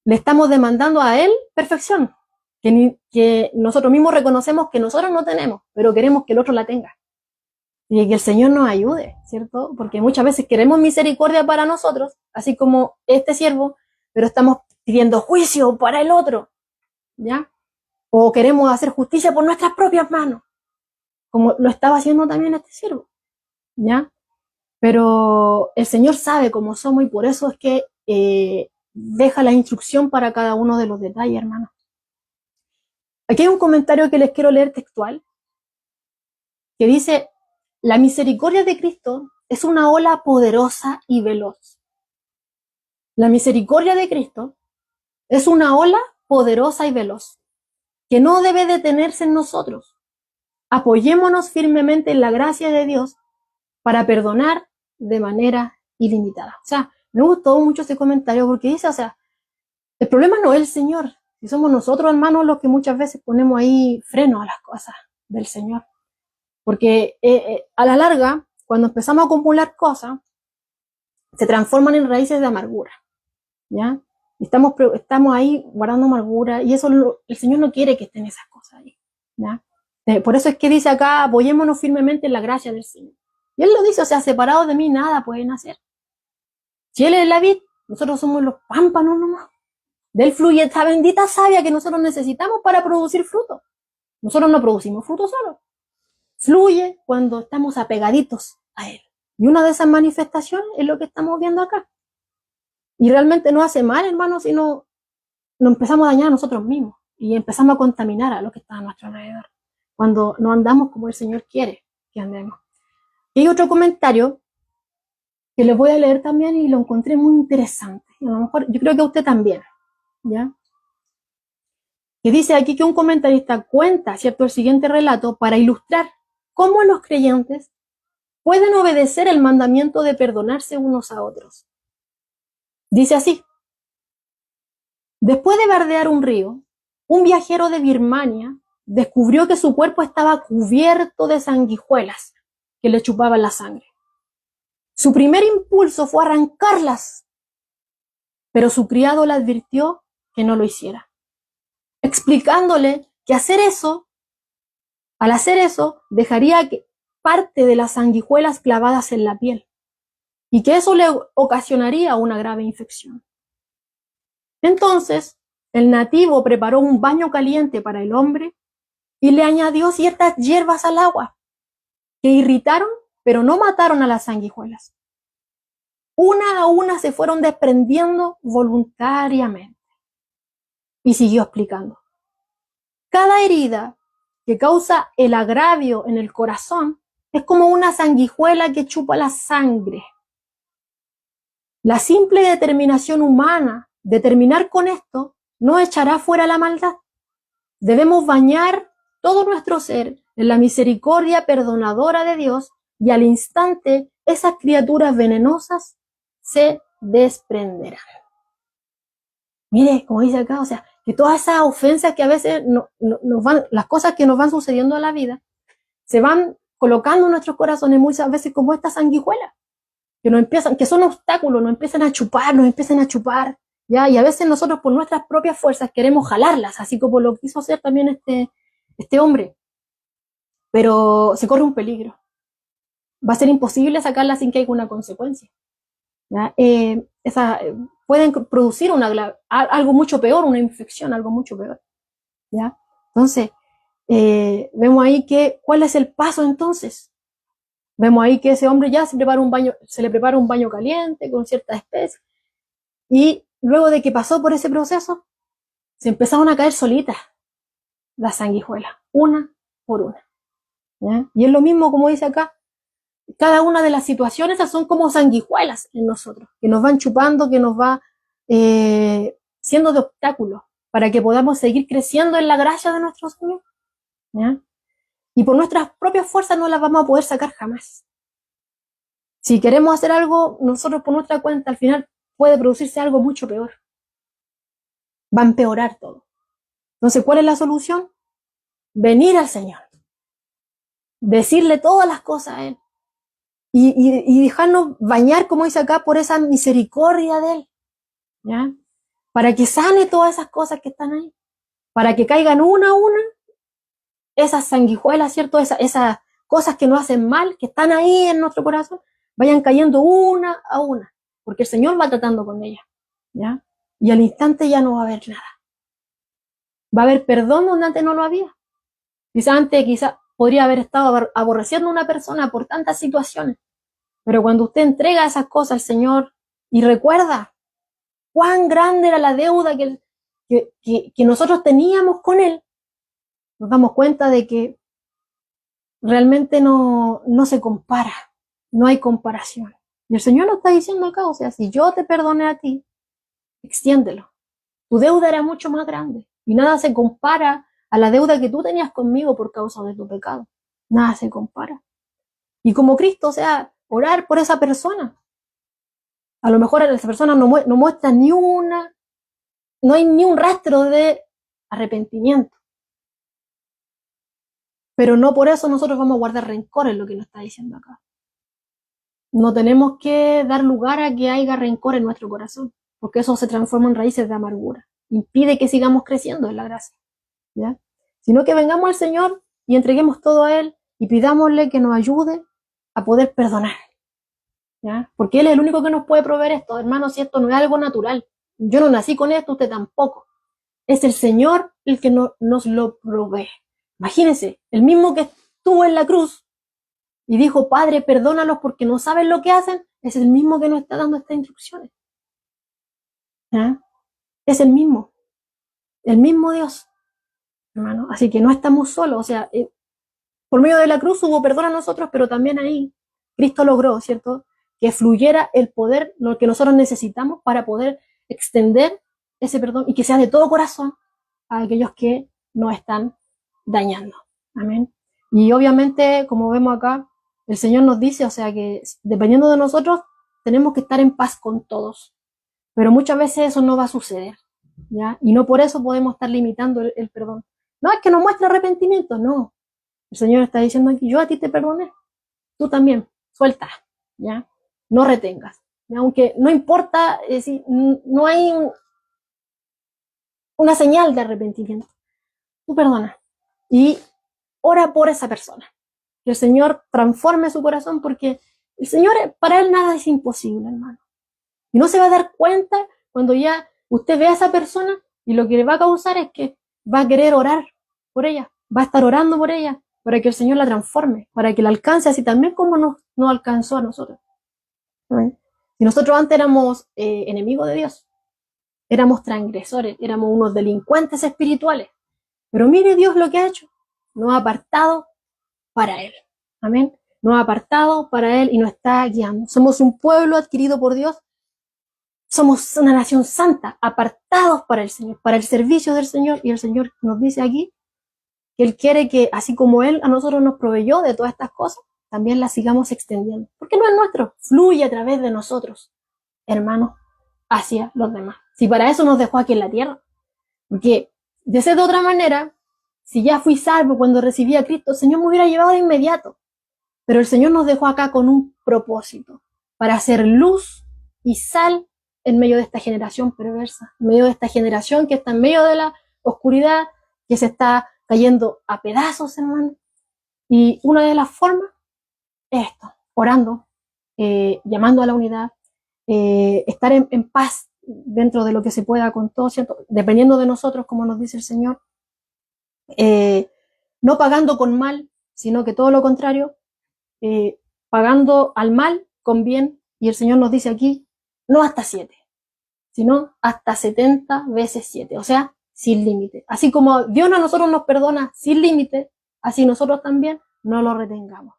le estamos demandando a Él perfección, que nosotros mismos reconocemos que nosotros no tenemos, pero queremos que el otro la tenga. Y que el Señor nos ayude, ¿cierto? Porque muchas veces queremos misericordia para nosotros, así como este siervo, pero estamos pidiendo juicio para el otro, ¿ya? O queremos hacer justicia por nuestras propias manos, como lo estaba haciendo también este siervo, ¿ya? Pero el Señor sabe cómo somos y por eso es que deja la instrucción para cada uno de los detalles, hermano. Aquí hay un comentario que les quiero leer textual, que dice: la misericordia de Cristo es una ola poderosa y veloz. La misericordia de Cristo es una ola poderosa y veloz, que no debe detenerse en nosotros. Apoyémonos firmemente en la gracia de Dios para perdonar de manera ilimitada. O sea, me gustó mucho ese comentario porque dice, o sea, el problema no es el Señor, si somos nosotros, hermanos, los que muchas veces ponemos ahí freno a las cosas del Señor. Porque a la larga, cuando empezamos a acumular cosas, se transforman en raíces de amargura, ¿ya? Estamos ahí guardando amargura y eso el Señor no quiere que estén esas cosas ahí, ¿ya? Por eso es que dice acá, apoyémonos firmemente en la gracia del Señor. Y Él lo dice, o sea, separados de mí nada pueden hacer. Si Él es la vid, nosotros somos los pámpanos nomás. De Él fluye esta bendita savia que nosotros necesitamos para producir fruto. Nosotros no producimos fruto solo. Fluye cuando estamos apegaditos a Él. Y una de esas manifestaciones es lo que estamos viendo acá. Y realmente no hace mal, hermano, sino nos empezamos a dañar a nosotros mismos y empezamos a contaminar a lo que está a nuestro alrededor. Cuando no andamos como el Señor quiere que andemos. Y hay otro comentario que les voy a leer también y lo encontré muy interesante. Y a lo mejor yo creo que a usted también, ¿ya? Que dice aquí que un comentarista cuenta, ¿cierto?, el siguiente relato para ilustrar cómo los creyentes pueden obedecer el mandamiento de perdonarse unos a otros. Dice así: después de bardear un río, un viajero de Birmania descubrió que su cuerpo estaba cubierto de sanguijuelas que le chupaban la sangre. Su primer impulso fue arrancarlas, pero su criado le advirtió que no lo hiciera, explicándole que al hacer eso, dejaría parte de las sanguijuelas clavadas en la piel y que eso le ocasionaría una grave infección. Entonces, el nativo preparó un baño caliente para el hombre y le añadió ciertas hierbas al agua que irritaron, pero no mataron a las sanguijuelas. Una a una se fueron desprendiendo voluntariamente. Y siguió explicando: cada herida que causa el agravio en el corazón es como una sanguijuela que chupa la sangre. La simple determinación humana de terminar con esto no echará fuera la maldad. Debemos bañar todo nuestro ser en la misericordia perdonadora de Dios y al instante esas criaturas venenosas se desprenderán. Mire, como dice acá, o sea, que todas esas ofensas que a veces las cosas que nos van sucediendo en la vida, se van colocando en nuestros corazones muchas veces como estas sanguijuelas, que son obstáculos, nos empiezan a chupar, ¿ya? Y a veces nosotros por nuestras propias fuerzas queremos jalarlas, así como lo quiso hacer también este hombre. Pero se corre un peligro. Va a ser imposible sacarla sin que haya una consecuencia, ¿ya? Pueden producir algo mucho peor, una infección, algo mucho peor, ¿ya? Entonces, vemos ahí ¿cuál es el paso entonces? Vemos ahí que ese hombre ya se le prepara un baño caliente con cierta especie, y luego de que pasó por ese proceso, se empezaron a caer solitas las sanguijuelas, una por una, ¿ya? Y es lo mismo como dice acá, cada una de las situaciones son como sanguijuelas en nosotros, que nos van chupando, que nos va siendo de obstáculos para que podamos seguir creciendo en la gracia de nuestro Señor. ¿Ya? Y por nuestras propias fuerzas no las vamos a poder sacar jamás. Si queremos hacer algo nosotros por nuestra cuenta, al final puede producirse algo mucho peor. Va a empeorar todo. Entonces, ¿cuál es la solución? Venir al Señor. Decirle todas las cosas a Él. Y dejarnos bañar, como dice acá, por esa misericordia de Él. ¿Ya? Para que sane todas esas cosas que están ahí. Para que caigan una a una esas sanguijuelas, ¿cierto? Esas cosas que nos hacen mal, que están ahí en nuestro corazón, vayan cayendo una a una. Porque el Señor va tratando con ellas. ¿Ya? Y al instante ya no va a haber nada. Va a haber perdón donde antes no lo había. Quizás podría haber estado aborreciendo a una persona por tantas situaciones. Pero cuando usted entrega esas cosas al Señor y recuerda cuán grande era la deuda que nosotros teníamos con Él, nos damos cuenta de que realmente no se compara, no hay comparación. Y el Señor nos está diciendo acá, o sea, si yo te perdoné a ti, extiéndelo. Tu deuda era mucho más grande y nada se compara a la deuda que tú tenías conmigo por causa de tu pecado. Nada se compara. Y como Cristo, o sea, orar por esa persona. A lo mejor esa persona no muestra no hay ni un rastro de arrepentimiento. Pero no por eso nosotros vamos a guardar rencor, en lo que nos está diciendo acá. No tenemos que dar lugar a que haya rencor en nuestro corazón, porque eso se transforma en raíces de amargura. Impide que sigamos creciendo en la gracia. ¿Ya? Sino que vengamos al Señor y entreguemos todo a Él y pidámosle que nos ayude a poder perdonar. ¿Ya? Porque Él es el único que nos puede proveer esto, hermanos, si esto no es algo natural. Yo no nací con esto, usted tampoco. Es el Señor el que nos lo provee. Imagínense, el mismo que estuvo en la cruz y dijo, Padre, perdónalos porque no saben lo que hacen, es el mismo que nos está dando estas instrucciones. ¿Ya? Es el mismo Dios, hermano. Así que no estamos solos, o sea, por medio de la cruz hubo perdón a nosotros, pero también ahí Cristo logró, ¿cierto?, que fluyera el poder, lo que nosotros necesitamos para poder extender ese perdón y que sea de todo corazón a aquellos que nos están dañando. Amén. Y obviamente, como vemos acá, el Señor nos dice, o sea, que dependiendo de nosotros, tenemos que estar en paz con todos. Pero muchas veces eso no va a suceder, ¿ya? Y no por eso podemos estar limitando el perdón. No es que no muestre arrepentimiento, no. El Señor está diciendo aquí, yo a ti te perdoné, tú también, suelta, ¿ya? No retengas, ¿ya? Aunque no importa, si no hay una señal de arrepentimiento, tú perdona y ora por esa persona, que el Señor transforme su corazón, porque el Señor, para Él nada es imposible, hermano. Y no se va a dar cuenta cuando ya usted ve a esa persona y lo que le va a causar es que va a querer orar por ella, va a estar orando por ella, para que el Señor la transforme, para que la alcance así también como nos alcanzó a nosotros. ¿Ven? Si nosotros antes éramos enemigos de Dios, éramos transgresores, éramos unos delincuentes espirituales, pero mire Dios lo que ha hecho, nos ha apartado para Él. Amén. Nos ha apartado para Él y nos está guiando. Somos un pueblo adquirido por Dios, somos una nación santa, apartados para el Señor, para el servicio del Señor, y el Señor nos dice aquí que Él quiere que, así como Él a nosotros nos proveyó de todas estas cosas, también las sigamos extendiendo. Porque no es nuestro, fluye a través de nosotros, hermanos, hacia los demás. Si para eso nos dejó aquí en la tierra. Porque, de ser de otra manera, si ya fui salvo cuando recibí a Cristo, el Señor me hubiera llevado de inmediato. Pero el Señor nos dejó acá con un propósito, para hacer luz y sal en medio de esta generación perversa, en medio de esta generación que está en medio de la oscuridad, que se está cayendo a pedazos, hermano. Y una de las formas es esto, orando, llamando a la unidad, estar en paz dentro de lo que se pueda con todo, ¿cierto? Dependiendo de nosotros, como nos dice el Señor, no pagando con mal, sino que todo lo contrario, pagando al mal con bien, y el Señor nos dice aquí, no hasta 7, sino hasta 70 veces 7, o sea, sin límite. Así como Dios a nosotros nos perdona sin límite, así nosotros también no lo retengamos.